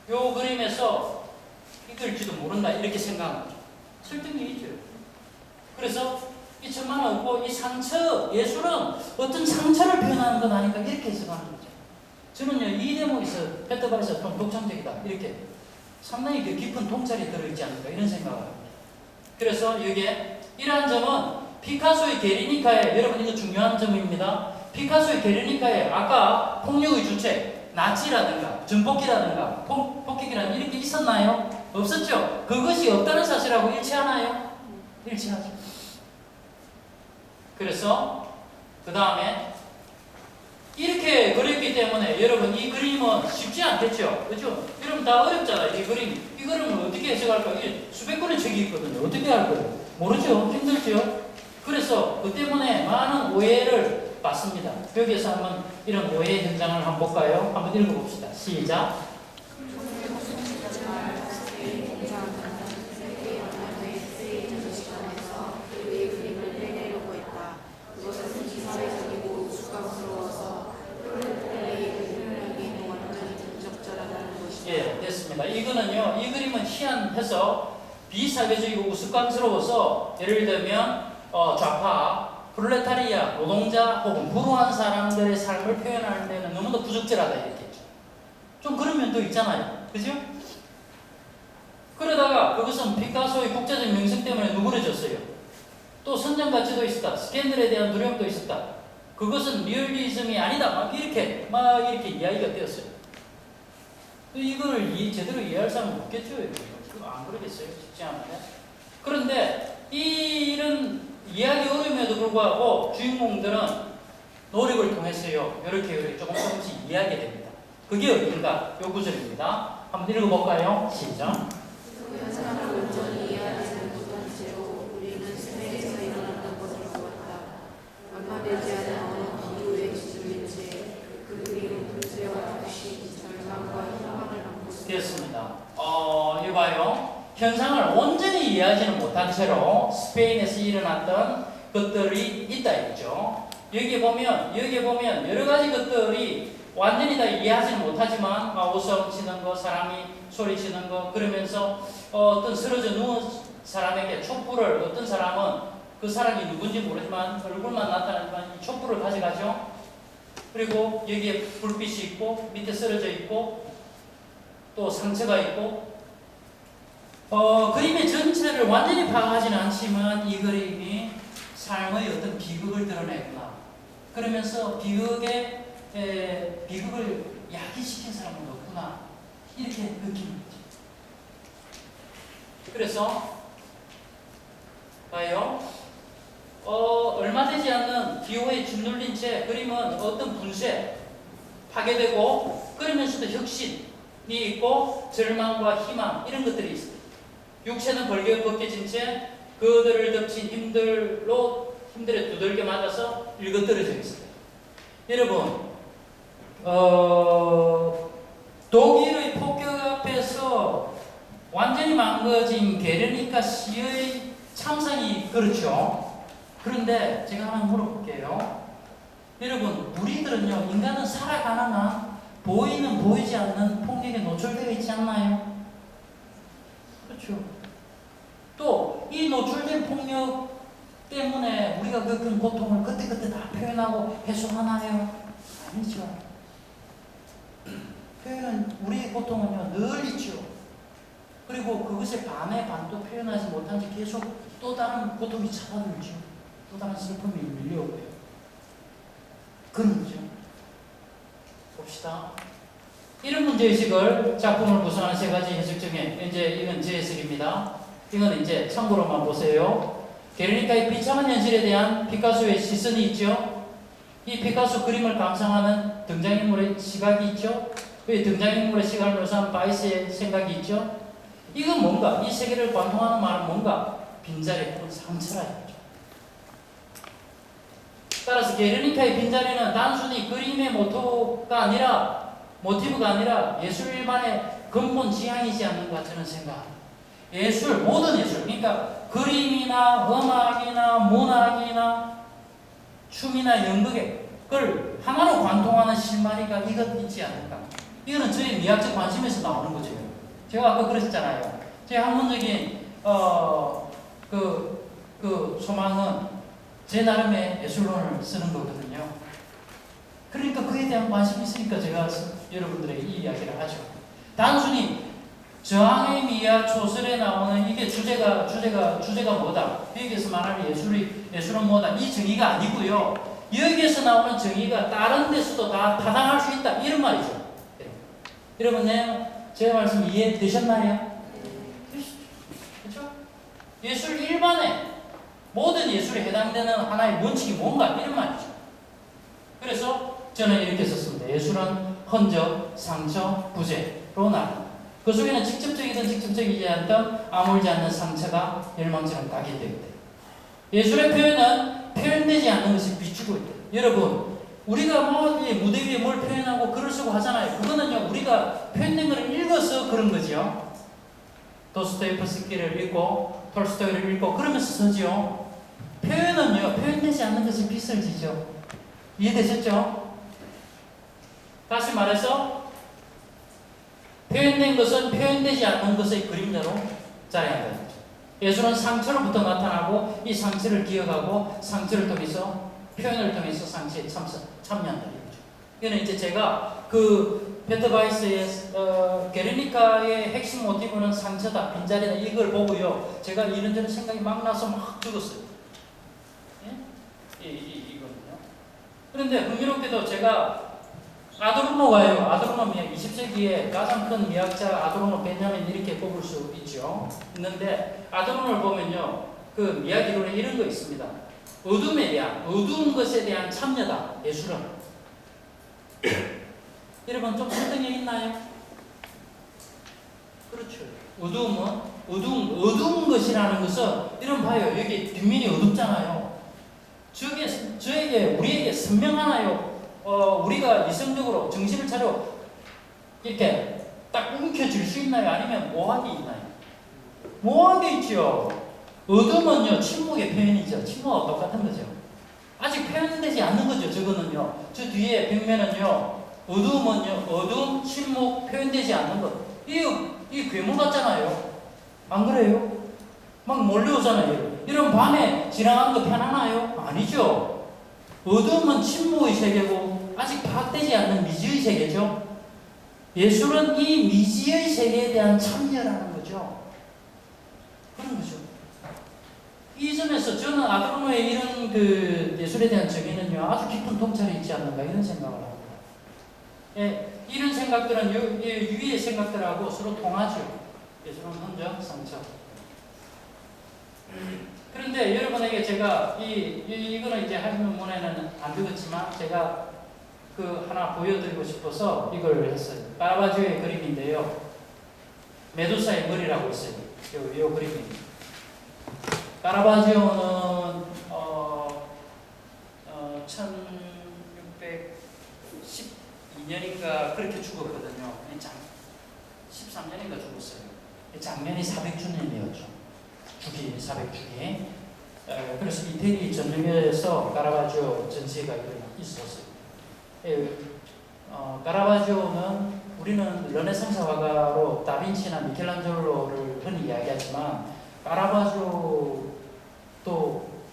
요 그림에서 이걸지도 모른다 이렇게 생각하는 거죠. 설득력이 있죠. 그래서 이 천만은 없고 이 상처, 예술은 어떤 상처를 표현하는 건 아닌가 이렇게 해석하는 거죠. 저는요 이 대목에서 페터바이스가 좀 독창적이다 이렇게 상당히 그 깊은 통찰이 들어있지 않을까 이런 생각을 합니다. 그래서 여기에 이러한 점은 피카소의 게르니카에 여러분 이거 중요한 점입니다. 피카소의 게르니카에 아까 폭력의 주체 나치라든가 전폭기라든가 폭격이라든가 이렇게 있었나요? 없었죠? 그것이 없다는 사실하고 일치하나요? 일치하죠. 그래서 그 다음에 이렇게 그렸기 때문에 여러분 이 그림은 쉽지 않겠죠? 그렇죠? 여러분 다 어렵잖아요. 이 그림. 이 그림을 어떻게 해석할까? 이게 수백 권의 책이 있거든요. 어떻게 할 거예요? 모르죠? 힘들죠? 그래서 그 때문에 많은 오해를 받습니다. 여기에서 한번 이런 오해 현장을 한번 볼까요? 한번 읽어봅시다. 시작. 예, 됐습니다. 이거는요, 이 그림은 희한해서 비사회적이고 우스꽝스러워서 예를 들면 좌파, 프롤레타리아, 노동자 혹은 불우한 사람들의 삶을 표현하는 데는 너무나 부적절하다 이렇게 좀 그런 면도 있잖아요. 그죠? 그러다가 그것은 피카소의 국제적 명성 때문에 누그러졌어요. 또 선정 가치도 있었다. 스캔들에 대한 두려움도 있었다. 그것은 리얼리즘이 아니다. 막 이렇게 이야기가 되었어요. 이거를 제대로 이해할 사람은 없겠죠. 안 그러겠어요. 쉽지 않은데. 그런데 이런 이해하기 어려움에도 불구하고 주인공들은 노력을 통했어요. 이렇게 조금씩 이해하게 됩니다. 그게 어딘가? 요 구절입니다. 한번 읽어볼까요? 시작. 얼마 되지 않은 어느 비유의 지점인 채 그 그림은 불새와 듯이 절망과 희망을 안고 되었습니다. 이봐요. 현상을 온전히 이해하지는 못한 채로 스페인에서 일어났던 것들이 있다 했죠. 여기 보면 여러 가지 것들이 완전히 다 이해하지는 못하지만 우성 치는 거, 사람이 소리치는 거 그러면서 어떤 쓰러져 누운 사람에게 촛불을 어떤 사람은 그 사람이 누군지 모르지만 얼굴만 나타나지만 이 촛불을 가져가죠. 그리고 여기에 불빛이 있고 밑에 쓰러져 있고 또 상처가 있고 그림의 전체를 완전히 파악하지는 않지만 이 그림이 삶의 어떤 비극을 드러내구나. 그러면서 비극을 야기시킨 사람은 없구나. 이렇게 느끼는 거죠. 그래서 봐요. 얼마 되지 않는 기호에 짓눌린 채 그림은 어떤 분쇄, 파괴되고 그러면서도 혁신이 있고 절망과 희망 이런 것들이 있어요. 육체는 벗겨진 채 그들을 덮친 힘들에 두들겨 맞아서 일거떨어져 있어요. 여러분, 독일의 폭격 앞에서 완전히 망가진 게르니카 시의 참상이 그렇죠. 그런데 제가 하나 물어볼게요. 여러분, 우리들은요, 인간은 살아가는 한 보이는 보이지 않는 폭력에 노출되어 있지 않나요? 그렇죠. 또 이 노출된 폭력 때문에 우리가 겪은 고통을 그때그때 다 표현하고 해소하나요? 아니죠. 표현은 우리의 고통은요 늘 있죠. 그리고 그것의 반의 반도 표현하지 못한 채 계속 또 다른 고통이 찾아들죠. 또 다른 슬픔이 밀려오고요. 그런 거죠. 봅시다. 이런 문제의식을 작품을 구성하는 세 가지 해석 중에 이제 이건 제 해석입니다. 이건 이제 참고로만 보세요. 게르니카의 비참한 현실에 대한 피카소의 시선이 있죠. 이 피카소 그림을 감상하는 등장인물의 시각이 있죠. 그 등장인물의 시각을 묘사한 바이스의 생각이 있죠. 이건 뭔가 이 세계를 관통하는 말은 뭔가 빈자리 혹은 상처라 이거죠. 따라서 게르니카의 빈자리는 단순히 그림의 모티브가 아니라 예술 일반의 근본 지향이지 않는가 저는 생각합니다. 예술, 모든 예술, 그러니까 그림이나 음악이나 문학이나 춤이나 연극에 그걸 하나로 관통하는 실마리가 이것 있지 않을까. 이거는 저의 미학적 관심에서 나오는 거죠. 제가 아까 그랬잖아요. 제 학문적인 소망은 제 나름의 예술론을 쓰는 거거든요. 그러니까 그에 대한 관심이 있으니까 제가 여러분들에게 이 이야기를 하죠. 단순히 저항의 미학 소설에 나오는 이게 주제가 뭐다. 여기에서 말하는 예술은 뭐다. 이 정의가 아니고요. 여기에서 나오는 정의가 다른 데서도 다 타당할 수 있다. 이런 말이죠. 여러분, 제 말씀 이해되셨나요? 그렇죠? 예술 일반의 모든 예술에 해당되는 하나의 원칙이 뭔가 이런 말이죠. 그래서 저는 이렇게 썼습니다. 예술은 흔적, 상처, 부재로 나눕니다. 그 속에는 직접적이든 직접적이지 않든 아물지 않는 상처가 열망처럼 각인되게 돼요. 예술의 표현은 표현되지 않는 것을 비추고 있다. 여러분, 우리가 무대 위에 뭘 표현하고 글을 쓰고 하잖아요. 그거는요, 우리가 표현된 걸 읽어서 그런 거죠. 도스토옙스키를 읽고 톨스토이를 읽고 그러면서 쓰죠. 표현은요, 표현되지 않는 것을 빚을 지죠. 이해되셨죠? 다시 말해서 표현된 것은 표현되지 않는 것의 그림자로 자라야 됩니다. 예술은 상처로부터 나타나고 이 상처를 기억하고 상처를 통해서 표현을 통해서 상처에 참여한다 이거죠. 이거는 이제 제가 그 페터 바이스의 게르니카의 핵심 모티브는 상처다, 빈자리다 이걸 보고요. 제가 이런저런 생각이 막 나서 막 적었어요. 예? 이거는요. 그런데 흥미롭게도 제가 아도르노가요. 아도르노 20세기에 가장 큰 미학자 아도르노 베냐민 이렇게 꼽을 수 있죠. 있는데 아도르노를 보면요. 그 미학 이론에 이런 거 있습니다. 어두운 것에 대한 참여다. 예술은. 여러분 좀 설득력 있나요? 그렇죠. 어두운 것이라는 것은 이런 봐요. 여기 뒷면이 어둡잖아요. 우리에게 선명하나요? 우리가 이성적으로 정신을 차려 이렇게 딱 움켜쥘 수 있나요? 아니면 모호하게 있나요? 모호하게 있죠. 어둠은요, 침묵의 표현이죠. 침묵과 똑같은 거죠. 아직 표현되지 않는 거죠. 저거는요. 저 뒤에 벽면은요, 어두움, 침묵, 표현되지 않는 것. 이 괴물 같잖아요. 안 그래요? 막 몰려오잖아요. 이런 밤에 지나가는 거 편하나요? 아니죠. 어둠은 침묵의 세계고 아직 파악되지 않는 미지의 세계죠. 예술은 이 미지의 세계에 대한 참여라는 거죠. 그런 거죠. 이 점에서 저는 아도르노의 이런 그 예술에 대한 정의는요, 아주 깊은 통찰이 있지 않는가 이런 생각을 합니다. 예, 이런 생각들은 위의 생각들하고 서로 통하죠. 예술은 흔적, 상처. 그런데 여러분에게 제가 이거는 이제 한문에는 안 적었지만 제가 그 하나 보여드리고 싶어서 이걸 했어요. 카라바조의 그림인데요. 메두사의 머리라고 있어요. 요 그림입니다. 카라바조는 1612년인가 그렇게 죽었거든요. 13년인가 죽었어요. 장면이 400주년이었죠. 주기 400주기. 그래서 이태리 전쟁에서 카라바조 전시회가 있었어요. 카라바조는 우리는 르네상스 화가로 다빈치나 미켈란젤로를 흔히 이야기하지만 카라바조도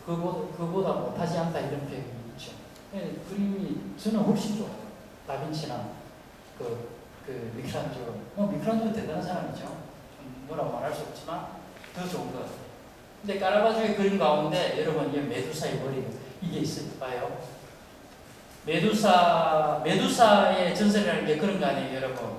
그보다 못하지 않다 이런 표현이 있죠. 그림이 저는 훨씬 좋아요. 다빈치나 미켈란젤로. 미켈란젤로 대단한 사람이죠. 뭐라고 말할 수 없지만 더 좋은 것 같아요. 근데 카라바조의 그림 가운데 여러분 이 메두사의 머리 이게 있을까요? 메두사의 전설이라는 게 그런 거 아니에요, 여러분.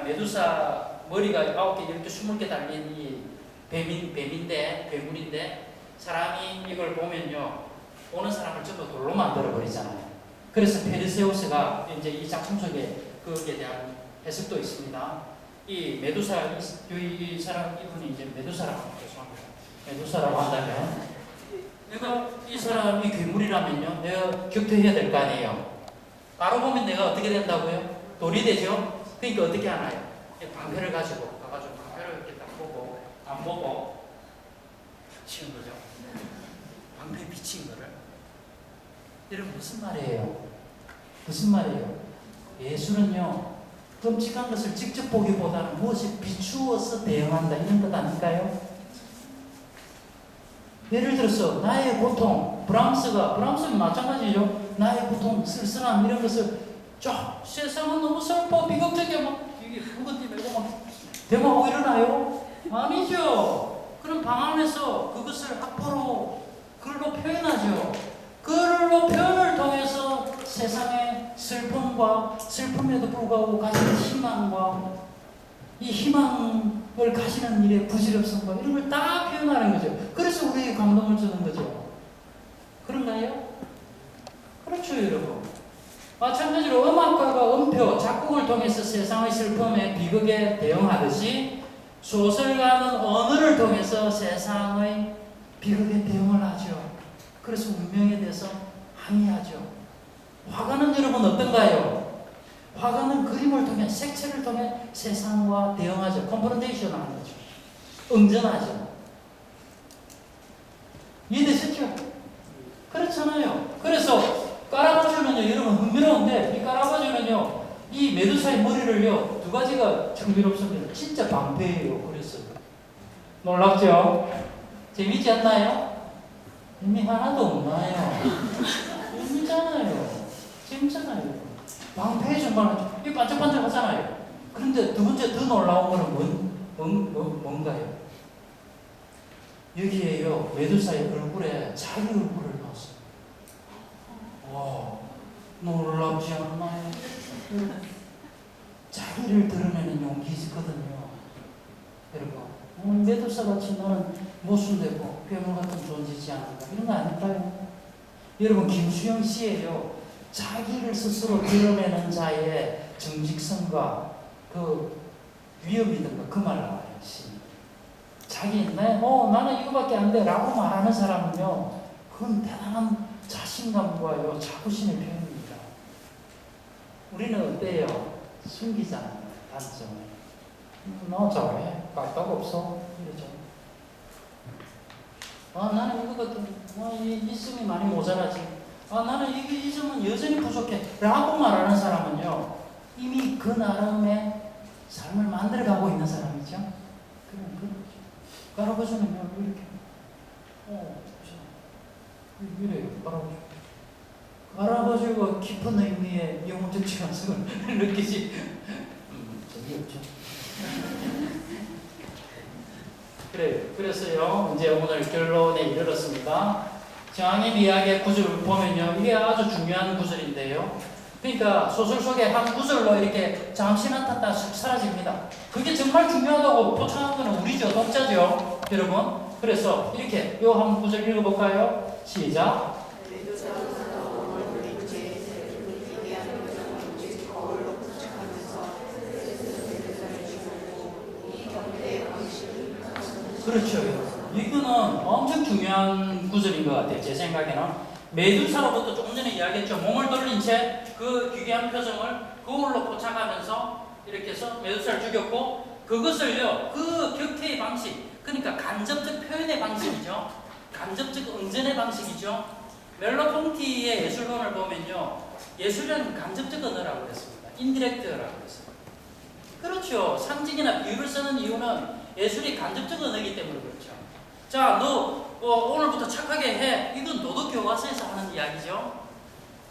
메두사 머리가 9개, 이렇게 20개 달린 이 괴물인데 사람이 이걸 보면요, 보는 사람을 전부 돌로 만들어 버리잖아요. 그래서 페르세우스가 이제 이 작품 속에 그에 대한 해석도 있습니다. 이 메두사 이 사람 이분이 이제 메두사라고 죄송합니다. 메두사라고 한다면 내가 이 사람이 괴물이라면요, 내가 격퇴해야 될 거 아니에요. 바로 보면 내가 어떻게 된다고요? 돌이 되죠. 그러니까 어떻게 하나요? 방패를 가지고 가가지고 방패를 이렇게 딱 보고 안 보고 치는 거죠. 방패에 비친 거를. 여러분 무슨 말이에요? 무슨 말이에요? 예술은요, 끔찍한 것을 직접 보기보다는 무엇이 비추어서 대응한다 이런 것 아닐까요? 예를 들어서 나의 고통, 브람스는 마찬가지죠. 나의 고통, 쓸쓸함 이런 것을 쫙 세상은 너무 슬퍼 비극적이야 막 이게 묵은지 메고 막 대마하고 일어나요? 아니죠. 그럼 방 안에서 그것을 악보로 글로 표현하죠. 글로 표현을 통해서 세상의 슬픔에도 불구하고 가지는 희망과 이 희망을 가지는 일의 부질없음과 이런 걸 다 표현하는 거죠. 그래서 우리에게 감동을 주는 거죠. 그런가요? 그렇죠, 여러분. 마찬가지로 음악가가 음표, 작곡을 통해서 세상의 슬픔에 비극에 대응하듯이 소설가는 언어를 통해서 세상의 비극에 대응을 하죠. 그래서 운명에 대해서 항의하죠. 화가는 여러분 어떤가요? 화가는 그림을 통해, 색채를 통해 세상과 대응하죠. 컨프런테이션 하는 거죠. 응전하죠. 이해되셨죠? 그렇잖아요. 그래서 까라바주는요, 여러분 흥미로운데, 이 까라바주는요, 이 메두사의 머리를요, 두 가지가 흥미롭습니다. 진짜 방패예요. 그래서 놀랍죠? 재밌지 않나요? 의미 하나도 없나요? 재밌잖아요. 재밌잖아요. 방패 정말 이 반짝반짝하잖아요. 그런데 두 번째 더 놀라운 거는 뭔가요? 여기에요, 메두사의 얼굴에 자기 얼굴을 넣었어요. 와, 놀랍지 않나요? 자기를 드러내는 용기 있거든요. 여러분, 메두사같이 너는 모순되고 괴물 같은 존재지 않는가, 이런 거 아닐까요? 여러분, 김수영 씨예요. 자기를 스스로 드러내는 자의 정직성과 그 위협이 든가 그 말 나와요. 나는 이거밖에 안 돼 라고 말하는 사람은요, 그건 대단한 자신감과요, 자부심의 표현입니다. 우리는 어때요? 숨기잖아요, 단점을. 나 잘해, 까딱 없어, 이러죠. 나는 이거 같은, 이 점이 많이 모자라지. 나는 이 점은 여전히 부족해 라고 말하는 사람은요, 이미 그 나름의 삶을 만들어가고 있는 사람이죠. 그런 거죠. 까라바주는요, 이렇게 이래요. 까라바주가 깊은 의미의 영혼적 지감성을 느끼지. 재미없죠. 그래서요, 이제 오늘 결론에 이르렀습니다. 정황의 이야기의 구절을 보면요, 이게 아주 중요한 구절인데요. 그러니까 소설 속에 한 구절로 이렇게 잠시 나타났다 쑥 사라집니다. 그게 정말 중요하다고 포착한 거는 우리죠, 독자죠, 여러분. 그래서 이렇게 요 한 구절 읽어볼까요? 시작. 그렇죠. 이거는 엄청 중요한 구절인 것 같아요. 제 생각에는. 메두사로부터 조금 전에 이야기했죠. 몸을 돌린 채 그 기괴한 표정을 거울로 포착하면서 이렇게 해서 메두사를 죽였고, 그것을요, 그 격퇴의 방식, 그러니까 간접적 표현의 방식이죠. 간접적 응전의 방식이죠. 멜로퐁티의 예술론을 보면요, 예술이라는 간접적 언어라고 그랬습니다. 인디렉트라고 그랬습니다. 그렇죠. 상징이나 비유를 쓰는 이유는 예술이 간접적 언어이기 때문에 그렇죠. 자, 너 오늘부터 착하게 해. 이건 도덕 교과서에서 하는 이야기죠.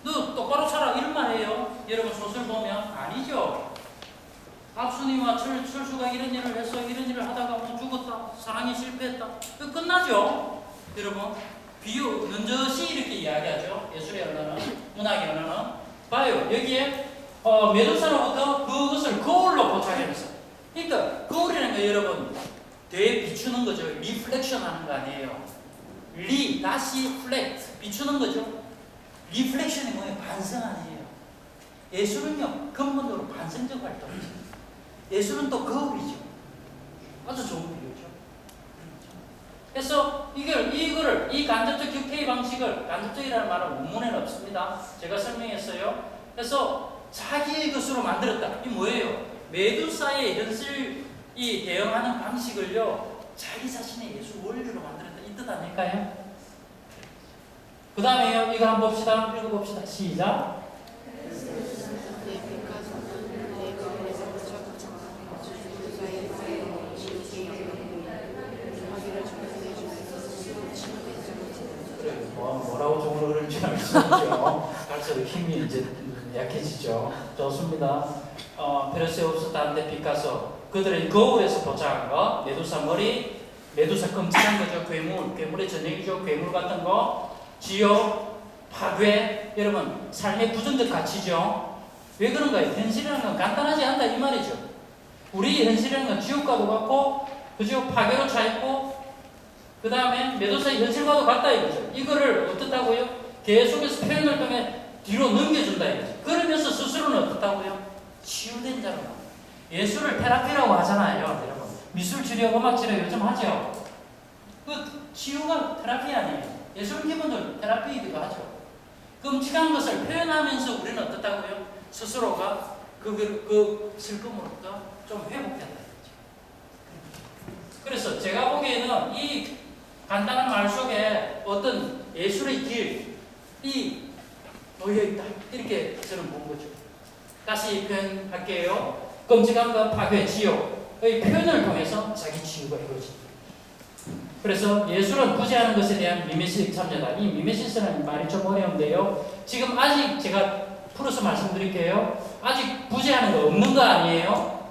너 똑바로 살아. 이런 말이에요. 여러분 소설 보면 아니죠. 압순이와 철수가 이런 일을 해서 이런 일을 하다가 뭐 죽었다. 사랑이 실패했다. 그 끝나죠. 여러분 비유 는저시 이렇게 이야기하죠. 예술의 언어는, 문학의 언어는. 봐요. 여기에 메두사로부터 그것을 거울로 포착해서. 그러니까 거울이라는 거 여러분 되게 비추는 거죠. 리플렉션 하는 거 아니에요. 다시 플렉트 비추는 거죠. 리플렉션이 뭐예요? 반성 아니에요. 예술은요 근본적으로 반성적 활동이죠. 예술은 또 거울이죠. 아주 좋은 비유죠. 그래서 이 간접적 격퇴의 방식을, 간접적이라는 말은 원문에는 없습니다. 제가 설명했어요. 그래서 자기의 것으로 만들었다. 이 뭐예요? 메두사의 현실이 대응하는 방식을요 자기 자신의 예술 원리로 만들었다. 이 뜻 아닐까요? 그 다음에요 이거 한번 봅시다. 읽어봅시다. 시작. 뭐라고 종으로 그런지 알 수 없죠. 갈수록 힘이 이제 약해지죠. 좋습니다. 페르세우스, 단테, 피카소 그들의 거울에서 포착한 거, 메두사 머리, 메두사 끔찍한 거죠. 괴물의 전형이죠. 괴물 같은 거, 지옥, 파괴. 여러분 삶의 부정적 가치죠. 왜 그런가요? 현실이라는 건 간단하지 않다 이 말이죠. 우리 현실이라는 건 지옥과도 같고, 그죠? 파괴로 차 있고. 그 다음에 메두사의 현실과도 같다 이거죠. 이거를 어떻다고요? 계속해서 표현을 통해 뒤로 넘겨준다 이거죠. 그러면서 스스로는 어떻다고요? 치유된 자로 나옵니다. 예술을 테라피라고 하잖아요. 여러분 미술 치료, 음악 치료 요즘 하죠. 그 치유가 테라피 아니에요. 예술은 기본적으로 테라피이기도 하죠. 끔찍한 것을 표현하면서 우리는 어떻다고요? 스스로가 그 슬픔으로부터 좀 회복된다 이거죠. 그래서 제가 보기에는 이 간단한 말 속에 어떤 예술의 길이 놓여있다. 이렇게 저는 본 거죠. 다시 표현할게요. 끔찍함과 파괴, 지옥의 표현을 통해서 자기 치유가 이루어진다. 그래서 예술은 부재하는 것에 대한 미메시스 참여다. 이 미메시스라는 말이 좀 어려운데요. 지금 아직 제가 풀어서 말씀드릴게요. 아직 부재하는 거 없는 거 아니에요?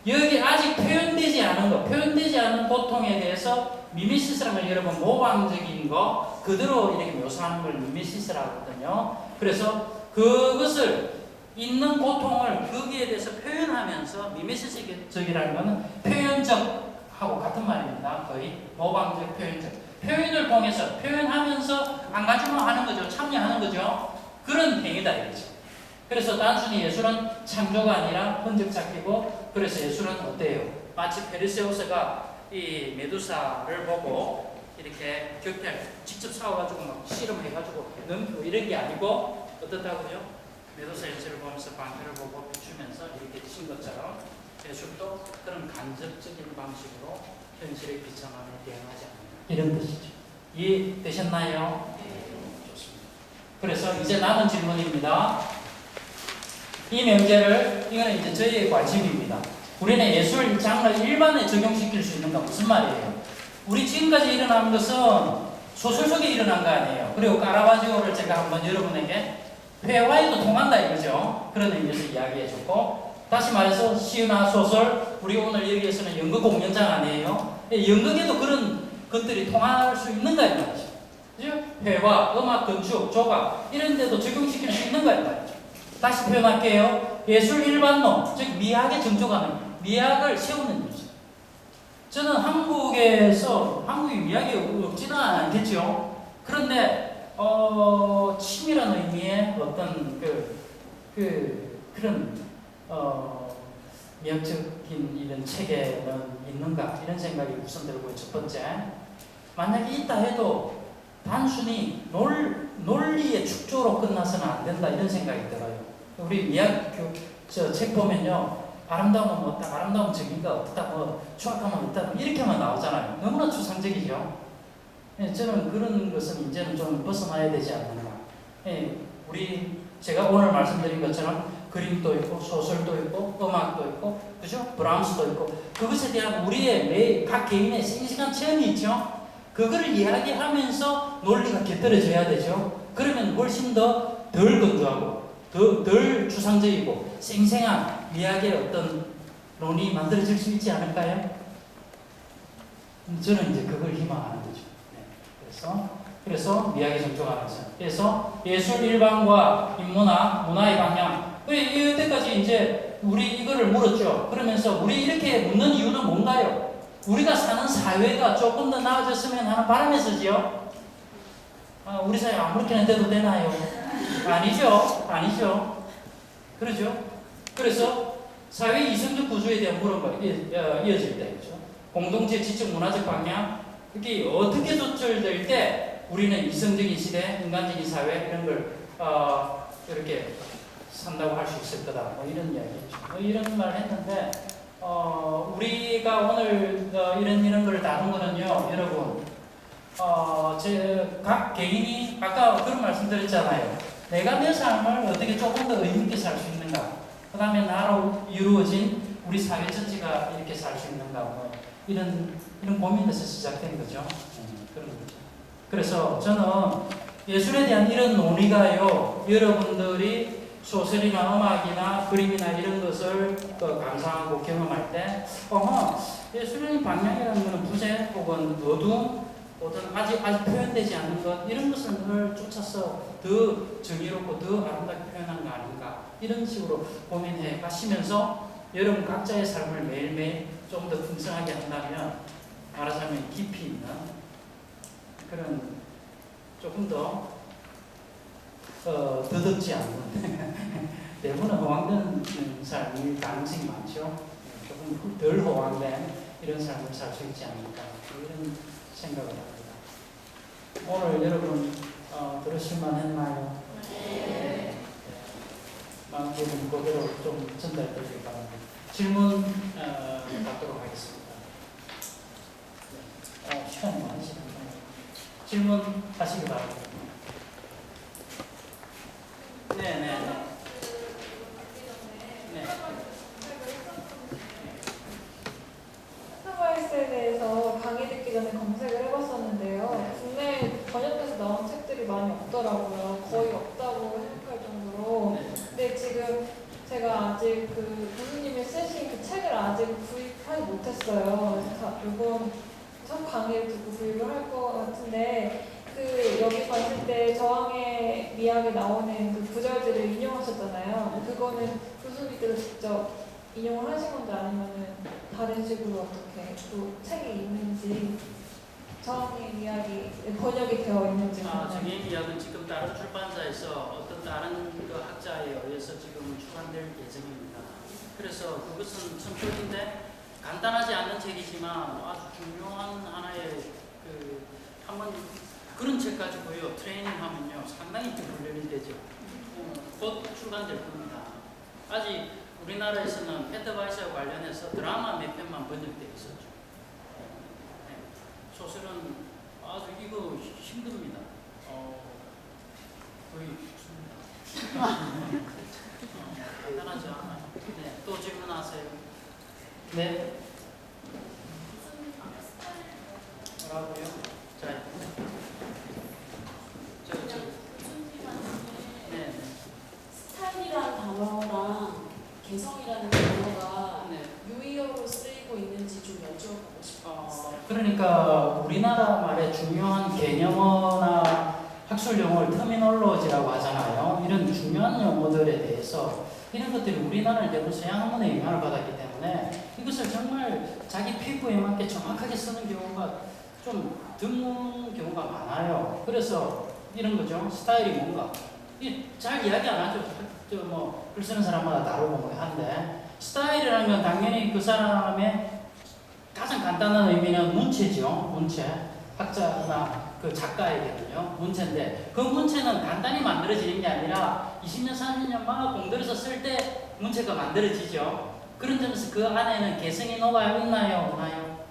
여기 아직 표현되지 않은 거, 표현되지 않은 고통에 대해서 미메시스라는 걸 여러분 모방적인 거 그대로 이렇게 묘사하는 걸 미메시스라고 하거든요. 그래서 그것을 있는 고통을 거기에 대해서 표현하면서 미메시스적이라는 것은 표현적하고 같은 말입니다. 거의 모방적, 표현적. 표현을 통해서 표현하면서 안가주면 하는 거죠. 참여하는 거죠. 그런 행위다 이거죠. 그래서 단순히 예술은 창조가 아니라 흔적 찾기고, 그래서 예술은 어때요? 마치 페르세우스가 이 메두사를 보고 이렇게 격퇴 직접 싸워가지고 막 실험해가지고 넘기고 이런 게 아니고 어떻다고요? 메두사 현실을 보면서 방패를 보고 비추면서 이렇게 친 것처럼 예술도 그런 간접적인 방식으로 현실의 비참함에 대응하지 않는다. 이런 뜻이죠. 이해되셨나요? 네. 좋습니다. 그래서 이제 남은 질문입니다. 이 명제를, 이거는 이제 저희의 관심입니다. 우리는 예술 장르 일반에 적용시킬 수 있는가? 무슨 말이에요? 우리 지금까지 일어난 것은 소설 속에 일어난 거 아니에요. 그리고 카라바지오를 제가 한번 여러분에게 회화에도 통한다 이거죠. 그런 의미에서 이야기해줬고, 다시 말해서 시나 소설, 우리 오늘 여기에서는 연극 공연장 아니에요. 연극에도 그런 것들이 통할 수 있는가 이 말이죠. 그죠? 회화, 음악, 건축, 조각 이런 데도 적용시킬 수 있는가 이 말이죠. 다시 표현할게요. 예술 일반론, 즉 미학에 정족하는, 미학을 세우는 일이죠. 저는 한국이 미학이 없지는 않겠죠. 그런데 치밀한 의미의 어떤 그런 미학적인 이런 체계는 있는가 이런 생각이 우선 들고요. 첫 번째, 만약에 있다 해도 단순히 논리의 축조로 끝나서는 안 된다 이런 생각이 들어요. 우리 미학 책 보면요, 아름다움은 뭐다, 아름다움은 적인가 어떻다, 뭐 추악하면 어떻다 이렇게만 나오잖아요. 너무나 추상적이죠. 저는 그런 것은 이제는 좀 벗어나야 되지 않는가. 제가 오늘 말씀드린 것처럼 그림도 있고 소설도 있고 음악도 있고 그죠? 브라운스도 있고 그것에 대한 우리의 매 각 개인의 생생한 체험이 있죠. 그거를 이야기하면서 논리가 곁들여져야 되죠. 그러면 훨씬 더 덜 건조하고 덜 추상적이고 생생한 이야기의 어떤 논이 만들어질 수 있지 않을까요? 저는 이제 그걸 희망하는 거죠. 네. 그래서 미학에 정촉하면서 그래서 예술 일반과 인문학, 문화의 방향 이때까지 이제 우리 이거를 물었죠. 그러면서 우리 이렇게 묻는 이유는 뭔가요? 우리가 사는 사회가 조금 더 나아졌으면 하는 바람에서지요. 우리 사회 아무렇게나 돼도 되나요? 아니죠. 그러죠. 그래서 사회 이성적 구조에 대한 물음과 이어질 때, 그렇죠? 공동체 지적 문화적 방향, 이게 어떻게 조절될 때 우리는 이성적인 시대, 인간적인 사회 이런 걸 이렇게 산다고 할 수 있을 거다. 뭐 이런 이야기죠. 이런 말 했는데 우리가 오늘 이런 걸 다룬 거는요, 여러분. 제 각 개인이 아까 그런 말씀 드렸잖아요. 내가 내 삶을 어떻게 조금 더 의미 있게 살 수 있는가. 그 다음에 나로 이루어진 우리 사회 전체가 이렇게 살 수 있는가. 뭐 이런 고민에서 시작된 거죠. 그런 거죠. 그래서 저는 예술에 대한 이런 논의가요, 여러분들이 소설이나 음악이나 그림이나 이런 것을 감상하고 경험할 때, 예술의 방향이라는 것은 부재 혹은 어두움, 어떤 아직 표현되지 않는 것, 이런 것을 쫓아서 더 정의롭고 더 아름답게 표현한 거 아닌가, 이런 식으로 고민해 가시면서 여러분 각자의 삶을 매일매일 좀 더 풍성하게 한다면, 말하자면 깊이 있는 그런 조금 더 더덥지 않은 대부분 허황된 삶일 가능성이 많죠. 조금 덜 허황된 이런 삶을 살 수 있지 않을까, 이런 생각을 합니다. 오늘 여러분 들으실만 했나요? 네. 마음 기분 그대로 좀 전달되길 바랍니다. 질문 받도록 하겠습니다. 시간이 많으시군요. 질문 하시기 바랍니다. 네. 메타버스에 대해서 강의 듣기 전에 검색을 해봤었는데요. 국내에 번역돼서 나온 책들이 많이 없더라고요. 거의 없다고 생각할 정도로. 근데 지금 제가 아직 그 교수님이 쓰신 그 책을 아직 구입하지 못했어요. 이번 첫 강의를 듣고 구입을 할 것 같은데, 여기 봤을 때 저항의 미학에 나오는 그 구절들을 인용하셨잖아요. 그거는 교수님께서 직접 인용을 하신 건지 아니면은 다른 식으로 어떻게 또 책이 있는지, 저항의 미학이 번역이 되어 있는지. 저기 미학은 지금 다른 출판사에서 어떤 다른 학자에 의해서 지금 출간될 예정입니다. 그래서 그것은 선표인데 간단하지 않은 책이지만 아주 중요한 하나의 한번 그런 책 가지고요 트레이닝하면요 상당히 훈련이 되죠. 곧 출간될 겁니다. 아직 우리나라에서는 메타버스와 관련해서 드라마 몇 편만 번역되어 있었죠. 소설은 아주 이거 힘듭니다. 거의 간단하지 않아요. 네, 또 질문하세요. 네. 뭐라고요? 자, 네. 스타일이라는 단어랑 개성이라는 단어가 유의어로 쓰이고 있는지 좀 여쭤보고 싶어요. 그러니까 우리나라 말의 중요한 개념어나 학술 용어를 터미놀로지라고 하잖아요. 이런 중요한 용어들에 대해서 이런 것들이 우리나라는 대부분 서양 학문의 영향을 받았기 때문에 이것을 정말 자기 피부에 맞게 정확하게 쓰는 경우가 좀 드문 경우가 많아요. 그래서 이런 거죠. 스타일이 뭔가 잘 이야기 안 하죠. 글 쓰는 사람마다 다르고 뭐 한데, 스타일이라는 건 당연히 그 사람의 가장 간단한 의미는 문체죠. 문체. 학자나 그 작가에게는요. 문체인데, 그 문체는 간단히 만들어지는 게 아니라 20년, 30년 막 공들여서 쓸 때 문체가 만들어지죠. 그런 점에서 그 안에는 개성이 녹아 있나요? 없나요?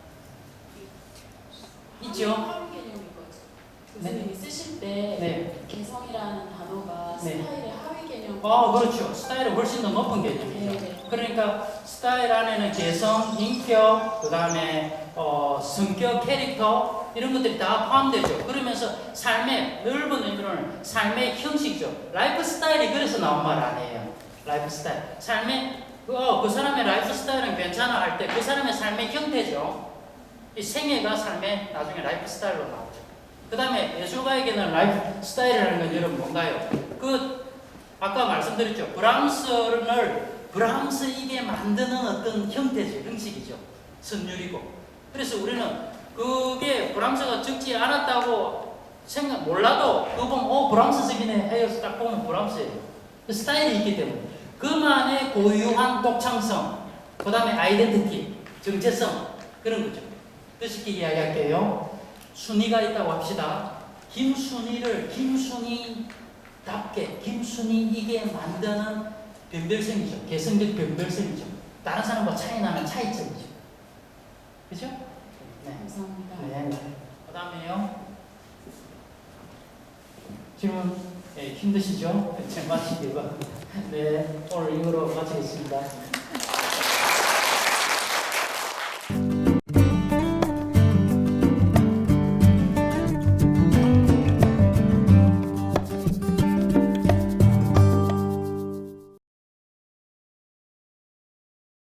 있죠. 하위 개념인 거죠. 교수님이 쓰실 때 개성이라는 단어가 스타일의 하위 개념으로 그렇죠. 스타일은 훨씬 더 높은 개념이죠. 네. 그러니까 스타일 안에는 개성, 인격, 그 다음에 성격, 캐릭터 이런 것들이 다 포함되죠. 그러면서 삶의 넓은 의미로는 삶의 형식이죠. 라이프 스타일이 그래서 나온 말 아니에요. 라이프 스타일. 삶의 그 사람의 라이프 스타일은 괜찮아 할 때 그 사람의 삶의 형태죠. 이 생애가 삶의 나중에 라이프 스타일로 나오죠. 그 다음에 예술가에게는 라이프 스타일이라는 건 여러분 뭔가요? 아까 말씀드렸죠. 브람스이게 만드는 어떤 형태죠. 형식이죠. 선율이고. 그래서 우리는 그게 브람스가 적지 않았다고 몰라도 그거 보면 브람스적이네 해서 딱 보면 브람스예요. 그 스타일이 있기 때문에 그만의 고유한 독창성, 그 다음에 아이덴티티, 정체성 그런 거죠. 더 쉽게 이야기할게요. 순위가 있다고 합시다. 김순위를 김순위답게 김순위이게 만드는 변별성이죠. 개성적 변별성이죠. 다른 사람과 차이 나는 차이점이죠. 그죠? 네. 감사합니다. 네. 그 다음에요. 질문 힘드시죠? 제 마치기 바랍니다. 네, 오늘 이거로 마치겠습니다.